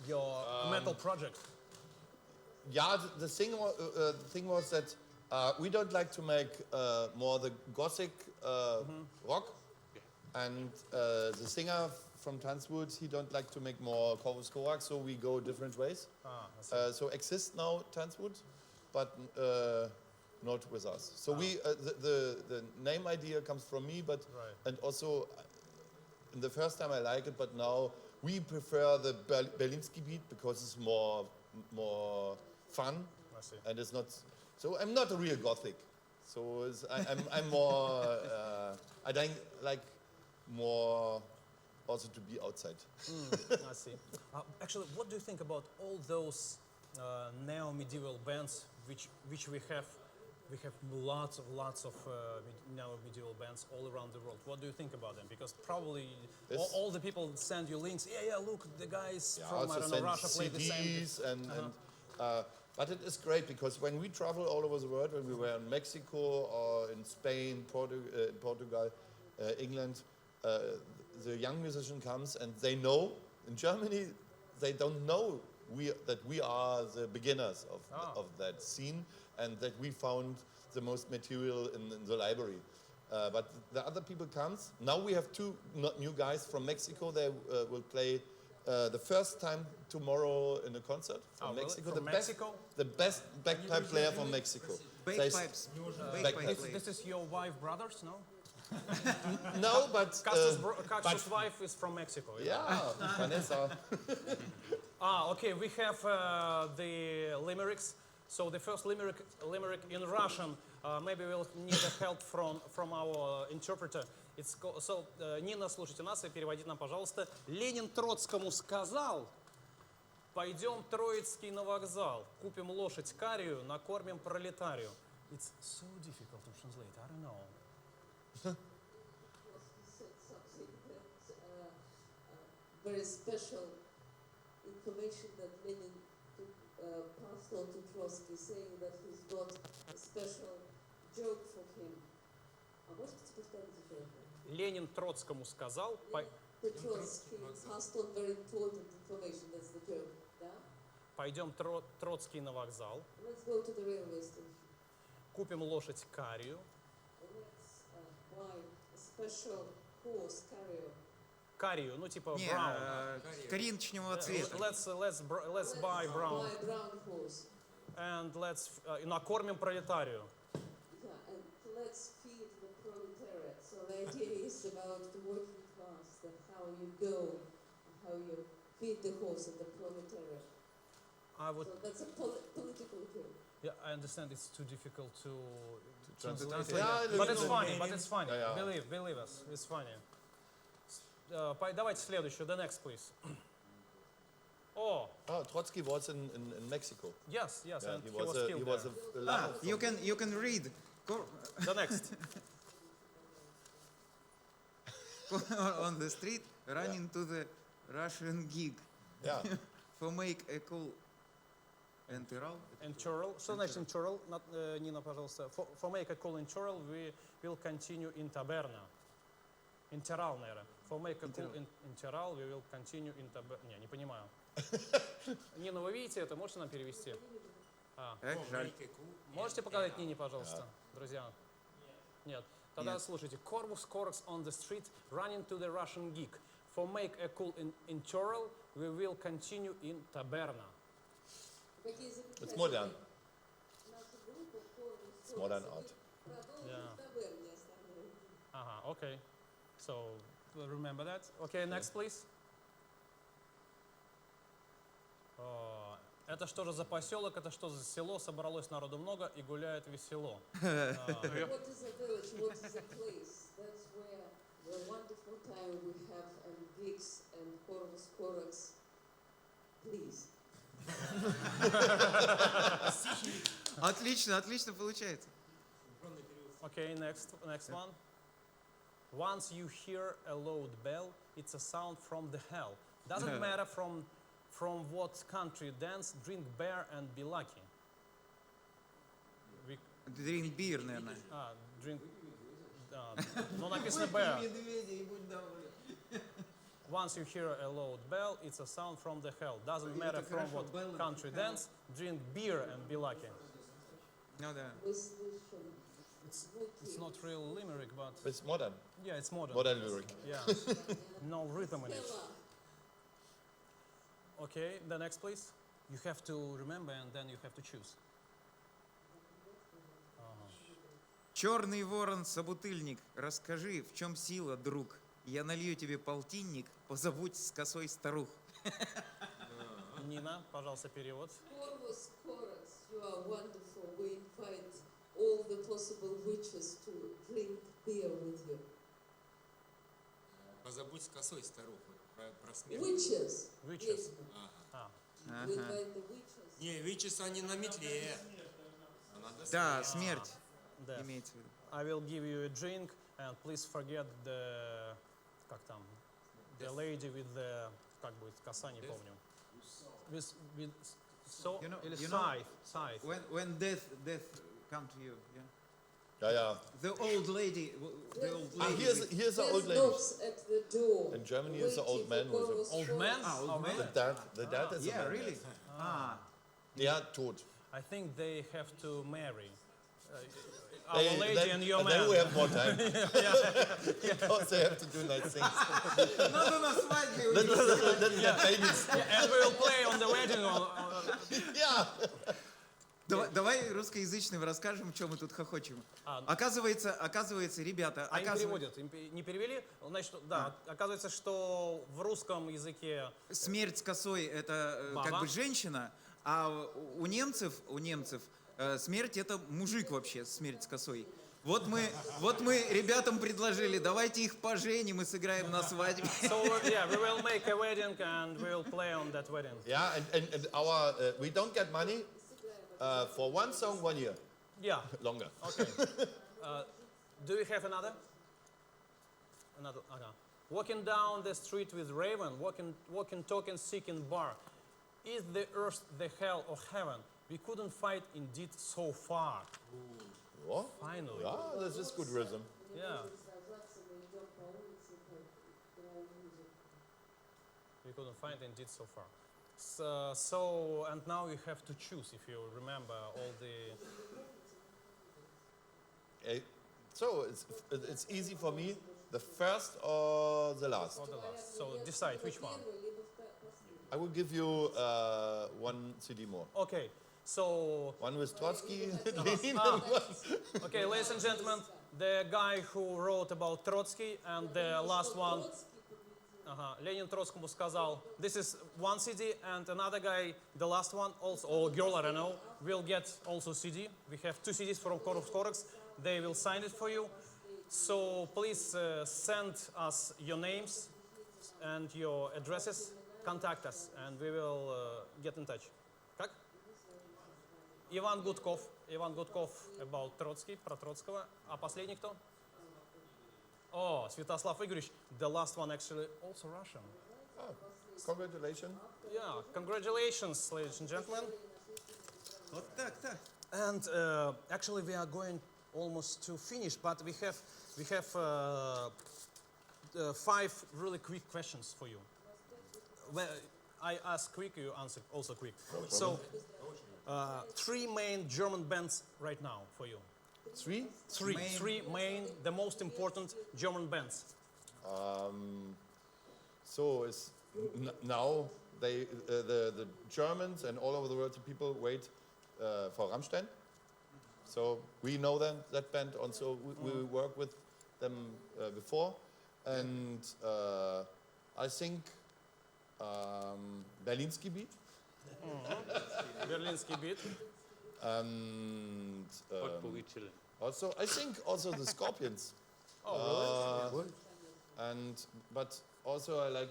Your metal project. Yeah, the thing was that we don't like to make more the gothic rock, and the singer from Tanzwut, he don't like to make more Corvus Corax, so we go different ways. So exists now Tanzwut, but not with us. So we the name idea comes from me, but and also in the first time I like it, but now we prefer the Berlinski beat because it's more fun, and it's not. So I'm not a real gothic. So I'm more. I like more also to be outside. I see. Actually, what do you think about all those neo-medieval bands which we have? We have lots of neo-medieval bands all around the world. What do you think about them? Because probably all the people send you links. Yeah, look, the guys from I don't know, Russia play the same. But it is great because when we travel all over the world, when we were in Mexico or in Spain, Portugal, England, the young musician comes and they know. In Germany, they don't know that we are the beginners of that scene and that we found the most material in the library. But the other people comes. Now we have 2 new guys from Mexico. They will play the first time tomorrow in a concert from Mexico. From Mexico? The best bagpipe player from Mexico. Bagpipes. This is your wife, brothers, no? No, but Cactus' wife is from Mexico. yeah, Vanessa. Okay, we have the Limericks. So the first limerick in Russian, maybe we'll need help from our interpreter. Нина, слушайте нас и переводите нам, пожалуйста. Ленин Троцкому сказал, пойдем Троицкий на вокзал, купим лошадь карию, накормим пролетарию. It's so difficult to translate, I don't know. He said something that very special information that Lenin passed on to Trotsky, saying that he's got a special joke for him. А можете повторить еще раз? Ленин Троцкому сказал, The Trotsky passed on very important information. That's the joke. Да? пойдем Троцкий на вокзал, Let's go to the railway station. купим лошадь карию, Let's buy a special horse carrier. карию, ну типа Не, brown. коричневого цвета. Let's buy brown Buy brown horse. and let's накормим пролетарию. Yeah, and let's feed the proletariat. So the idea is about the working class, that how you go, how you feed the horse and the proletariat. I would, So that's a political thing. yeah, I understand it's too difficult to translate. translate. Yeah, But you it's know, funny, but it's funny. Yeah, yeah. Believe us, it's funny. Давайте следующую, the next, please. Oh, Oh, Trotsky was in Mexico. yes, Yeah, and he he was was killed a there. leper You from- can read The next. on the street, running to the Russian gig Yeah. for make a cool enteral. In Churl. Что значит in Churl? Нина, пожалуйста. For make a call in Churl, we will continue in Taberna. Интерал, наверное. For make a call in Interral, we will continue in Taberna. Не понимаю. Нина, вы видите это? Можете нам перевести? Эх, жаль. Можете показать Нине, пожалуйста, друзья? Нет. Тогда Нет. слушайте. Corvus Corax on the street, running to the Russian geek. For make a call in Churl, we will continue in Taberna. Какие замечательные It's modern. наша группа Corvus It's modern Corax, art. мы продолжим Yeah. в таверне остановимся. Ага, okay. So, remember that. Okay, next, please. Это что же за поселок, это что за село, собралось народу много и гуляет весело. What is a village? What is a place? That's where the wonderful time we have and gigs and Corvus Corax. Please. Отлично, отлично получается. Okay, next one. Once you hear a loud bell, it's a sound from the hell. Doesn't matter from what country, dance, drink beer and be lucky. Drink beer, наверное. Drink. Ну, написано beer. Once you hear a loud bell, it's a sound from the hell. Doesn't matter from what country, dance, drink beer and be lucky. Ну да. Мы слышим It's not real limerick, but It's modern. yeah, it's modern. Modern lyric. Yeah, no rhythm in it. Okay, the next, please. You have to remember and then you have to choose. Черный ворон, собутыльник, расскажи, в чем сила, друг? Я налью тебе полтинник, позабудь с косой старух. Нина, пожалуйста, перевод. Corvus Corax, you are wonderful. We invite all the possible witches to drink beer with you. Позабудь с косой старуху про смерть. Witches. Witches. Yes. We Ага. invite the witches. Не, вичес они на метле. А надо Да, смерть Да. имеется в виду. I will give you a drink and please forget the, как там, the lady with the, как будет, коса, не помню. With so, You know- или you know- scythe. When death come to you, yeah. Yeah, yeah. The old lady, the old Ah, lady. here's an There's old lady. knocks at the door. In Germany, it's an old man with a- Corvus Old Corax. man? Old man. The dad is a Yeah, man. really? Ah, They are tot. I think they have to marry. They- Our lady then, and your and man. then we have more time. Because they have to do nice things. надо на свадьбе у Then, них. then get babies. And we will play on the wedding. Yeah. Давай русскоязычным расскажем, что мы тут хохочем. А. Оказывается, ребята, Они переводят. Им не перевели? Значит, да, оказывается, что в русском языке смерть с косой это Баба. как бы женщина, а у немцев смерть это мужик вообще, смерть с косой. Вот мы ребятам предложили, давайте их поженим и сыграем на свадьбе. So yeah, we will make a wedding and we will play on that wedding. Yeah, and our we don't get money for one song 1 year Yeah. longer. Okay. Do you have another? Another. Walking down the street with Raven, walking, talking, seeking bar. Is the earth the hell or heaven? We couldn't fight indeed so far. What? Finally. Yeah, this is good rhythm. Yeah. We couldn't find indeed so far. So and now you have to choose if you remember all the. So it's easy for me The first or the last? Or the last. So decide which one. I will give you one CD more. Okay. So One with Trotsky, Lenin, and one. okay, ladies and gentlemen, the guy who wrote about Trotsky and the last one. Ленин Троцкому сказал, this is one CD, and another guy, the last one also, or girl, I don't know, will get also CD. We have 2 CDs from Corvus Corax. They will sign it for you. So please send us your names and your addresses, contact us, and we will get in touch. Как? Иван Гудков about Trotsky, про Троцкого. А последний кто? Oh, Святослав Игоревич, the last one actually also Russian. Oh, congratulations. Yeah, congratulations, ladies and gentlemen. Вот так. And actually, we are going almost to finish, but we have 5 really quick questions for you. Well, I ask quick, you answer also quick. So, 3 main German bands right now for you. 3? Three main, the most important German bands. So it's now the Germans and all over the world the people wait for Rammstein. So we know them, that band also. We worked with them before, and I think Berlinski Beat. Berlinski Beat. And Hot Boogie Chillin'. also, I think also the Scorpions. Oh, really? But also I like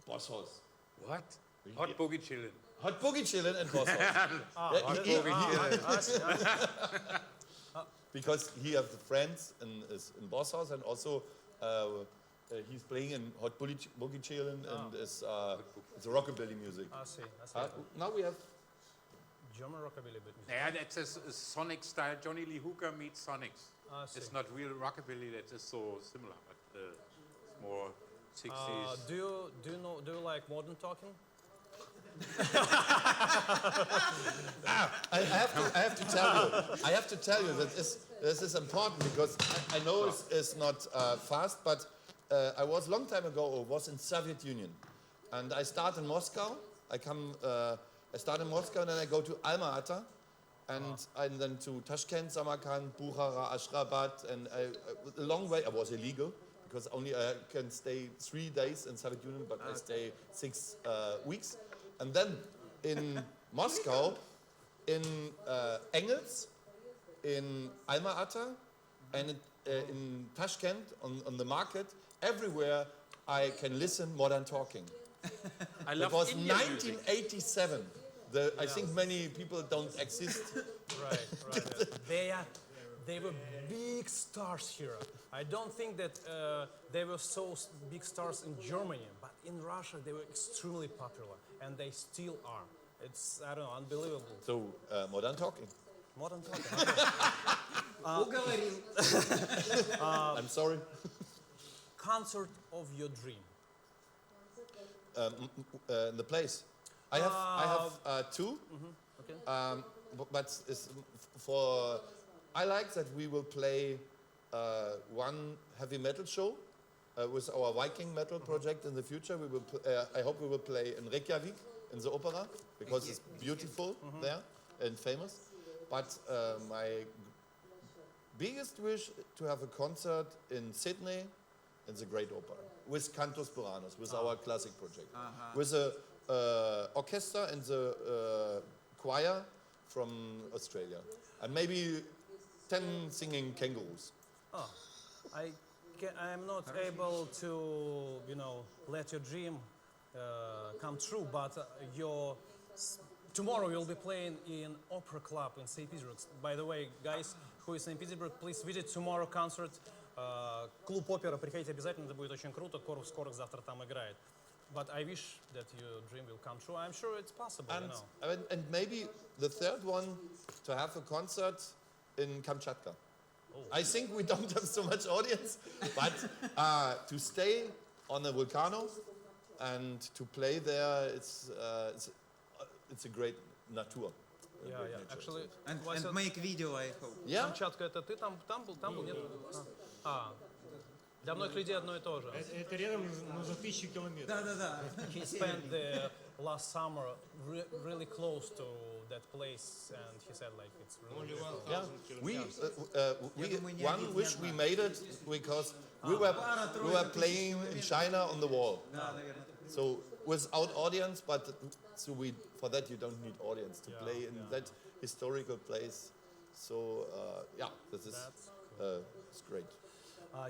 Boss Hoss. What? Hot Boogie Chillin'. Hot Boogie Chillin' and Boss Hoss. Because he has the friends in Boss Hoss, and also he's playing in Hot Boogie Chillin' and it's a rockabilly music. I see. Now we have German rockabilly bit music. Yeah, that's a Sonic style. Johnny Lee Hooker meets Sonics. I see. It's not real rockabilly. That is so similar, but it's more 60s. Do you like modern talking? I have to tell you that this is important because I know it's not fast, but I was long time ago. Was in Soviet Union, and I start in Moscow. I start in Moscow, and then I go to Alma-Ata, and then to Tashkent, Samarkand, Bukhara, Ashgabat, and a long way. I was illegal because only I can stay 3 days in Soviet Union, but I stay 6 weeks. And then in Moscow, in Engels, in Alma-Ata, and in Tashkent, on the market, everywhere I can listen modern talking. I love It was Indian music. 1987. I think many people don't exist. Right. They were big stars here. I don't think that they were so big stars in Germany, but in Russia they were extremely popular, and they still are. It's, I don't know, unbelievable. So, modern talking. Modern talking. Уговорил. I'm sorry. Concert of your dream. The place. I have 2. Okay. But it's for. I like that we will play one heavy metal show with our Viking metal project in the future. We will. I hope we will play in Reykjavik in the opera because it's beautiful there and famous. But my biggest wish to have a concert in Sydney in the Great Opera with Cantus Buranos, with our classic project, with a orchestra and the choir from Australia, and maybe 10 singing kangaroos. Oh, I am not able to, let your dream come true, but tomorrow you'll be playing in Opera Club in St. Petersburg. By the way, guys, who is in St. Petersburg, please visit tomorrow concert. Клуб Опера, приходите обязательно, это будет очень круто. Corvus Corax завтра там играет. But I wish that your dream will come true. I'm sure it's possible, And maybe the third one, to have a concert in Kamchatka. Oh. I think we don't have so much audience, but to stay on a volcano and to play there, it's a great nature. Yeah. Actually, And make video, I hope. Yeah. Камчатка, это ты там был, нет? Для многих людей одно и то же. Это рядом нужно 1000 километров. Да-да-да. He spent the last summer really close to that place, and he said like it's really Only beautiful. 1000 Yeah, kilometers. one wish we made it because we were playing in China on the wall. Да, наверное. So without audience, but for that you don't need audience to play in that historical place. So yeah, this is it's great.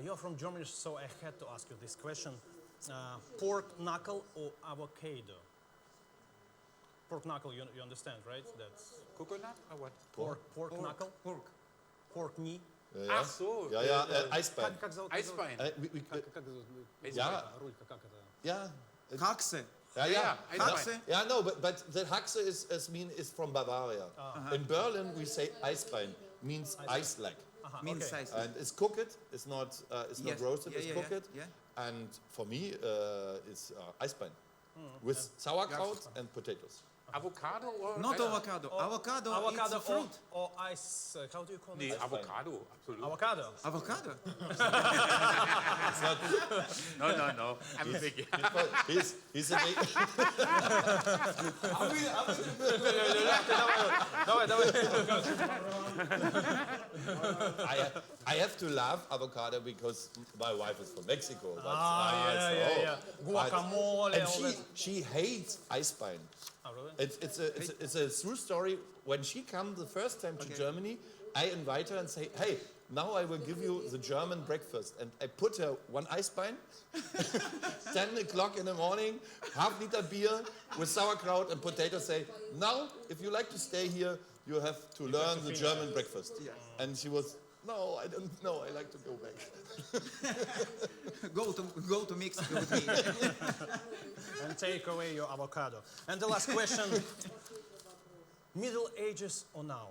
You're from Germany, so I had to ask you this question. Pork knuckle or avocado? Pork knuckle, you understand, right? That's Coconut or what? pork knuckle, Порк. pork knee. Yeah, Ach so. Eisbein. Как зовут? Eisbein. Как зовут? Yeah, Рулька, как это? yeah. Haxe. Yeah. Haxe. Yeah, no, but the Haxe is from Bavaria. In Berlin, we say Eisbein, means ice leg. Means Okay. size. And it's cooked, it's not Yes. roasted, Yeah, it's yeah, cooked. yeah. And for me, it's Eisbein with sauerkraut and potatoes. Avocado or? Not avocado. Avocado, it's a fruit. or ice, how do you call Nee, it? Avocado, absolut. Avocado. Avocado? No. I'm a big. He's a big, Давай. I have to love avocado because my wife is from Mexico. But, yeah. Guacamole. And all that. she hates Eisbein. Oh, really? It's a true story. When she comes the first time to Germany, I invite her and say, hey, now I will give you the German breakfast. And I put her one Eisbein, 10 o'clock in the morning, half-liter beer with sauerkraut and potatoes. Say, now, if you like to stay here, you have to learn the German breakfast. And she was, no, I don't know, I like to go back. Go to Mexico with me. And take away your avocado. And the last question, Middle Ages or now?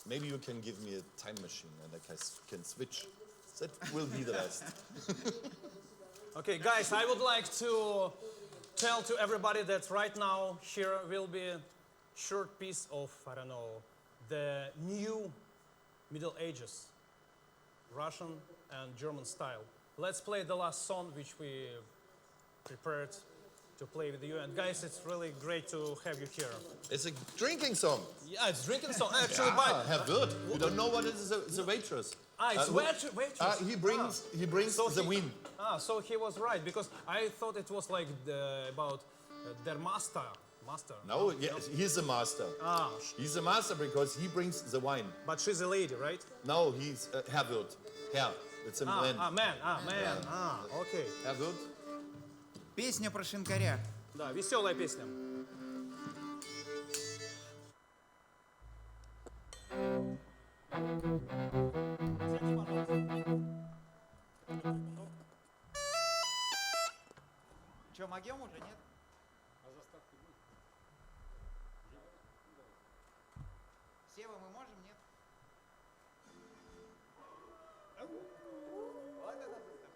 Maybe you can give me a time machine and I can switch. That will be the best. Okay, guys, I would like to tell to everybody that right now here will be a short piece of, I don't know, the new Middle Ages, Russian and German style. Let's play the last song which we prepared to play with you. And guys, it's really great to have you here. It's a drinking song. Yeah, it's drinking song. Actually, Herr Wirt, you don't know what it is, the waitress. it's waitress. He brings So the he- wine. So he was right, because I thought it was like about their master. No, yes, he's the master. He's the master because he brings the wine. But she's a lady, right? No, he's Herr Wirt. Herr, it's a man. Man. Okay. Herr Wirt. Песня про шинкаря. Да, веселая песня. Че, могем уже, нет? Сева, мы можем, нет? Вот это заставка.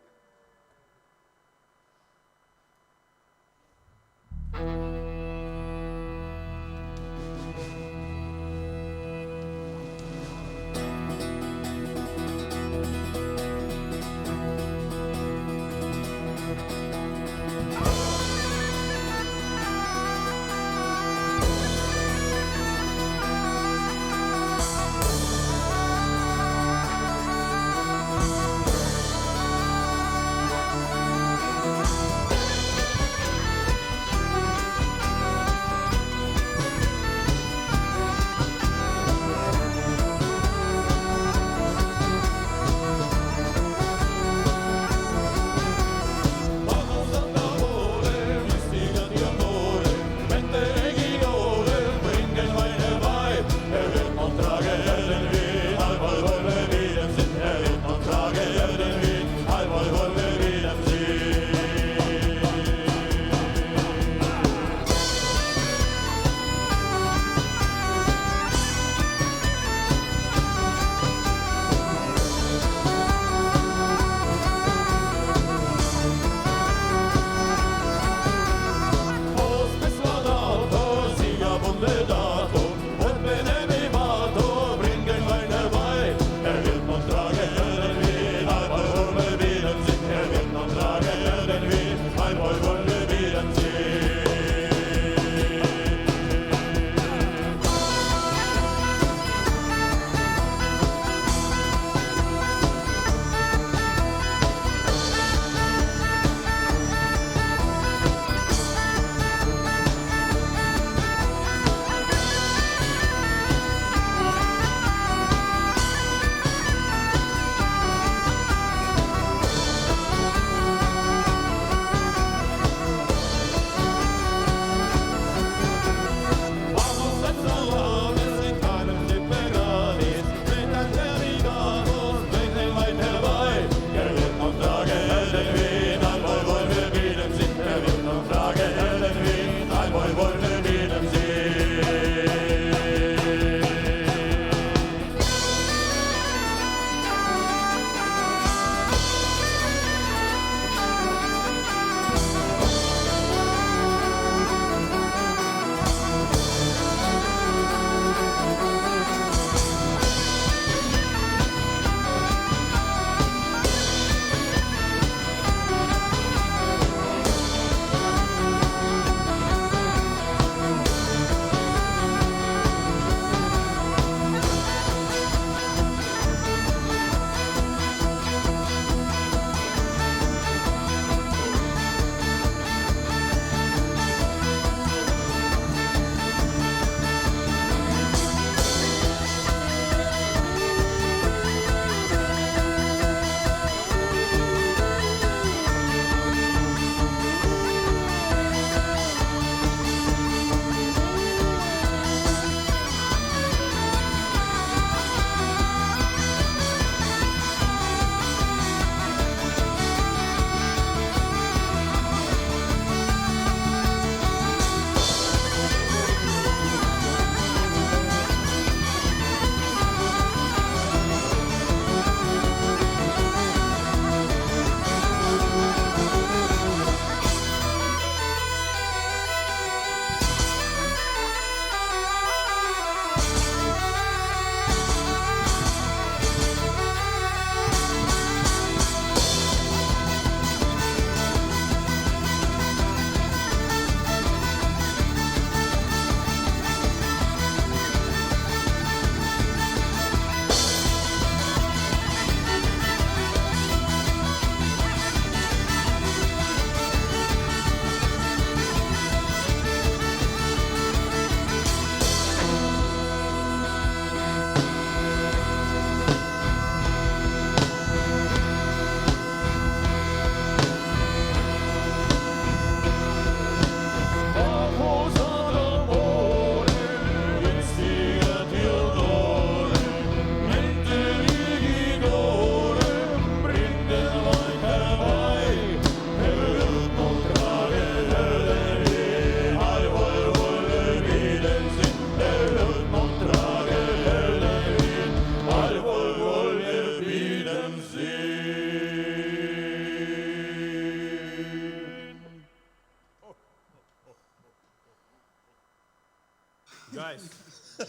Guys,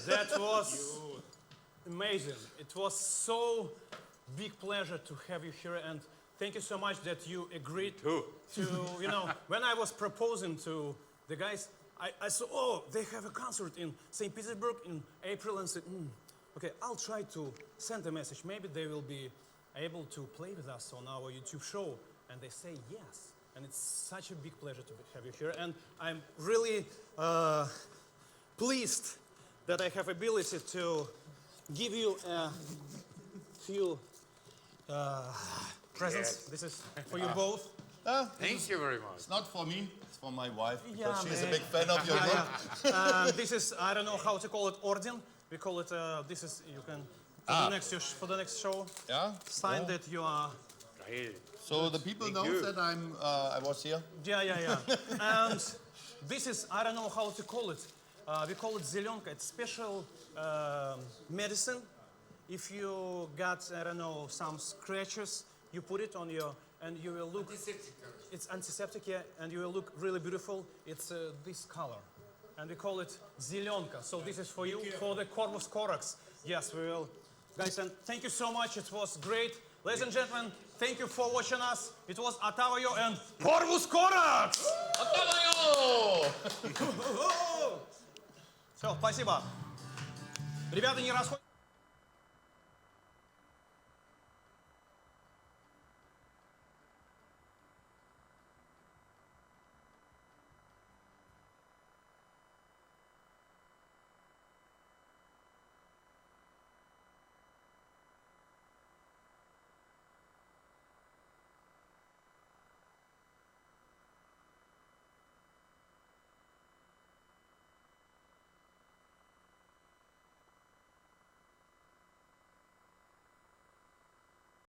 that was amazing. It was so big pleasure to have you here, and thank you so much that you agreed to, when I was proposing to the guys, I saw, oh, they have a concert in St. Petersburg in April, and said, okay, I'll try to send a message. Maybe they will be able to play with us on our YouTube show. And they say yes. And it's such a big pleasure to have you here. And I'm really pleased that I have ability to give you a few presents. Yes. This is for you both. Thank you very much. It's not for me, it's for my wife, Yeah, because she's man. a big fan of your book. This is, I don't know how to call it, orden. We call it, this is, you can, for the next show, Yeah? sign Yeah. that you are. Geil. So the people know you. that I was here? Yeah. And this is, I don't know how to call it. We call it Zelyonka. It's special medicine. If you got, I don't know, some scratches, you put it on your, and you will look. It's antiseptic, yeah, and you will look really beautiful. It's this color. And we call it Zelyonka. So this is for you, for the Corvus Corax. Yes, we will. Guys, and thank you so much. It was great. Ladies and gentlemen, thank you for watching us. It was Otava and Corvus Corax! Otava! Все, спасибо. Ребята, не расходитесь.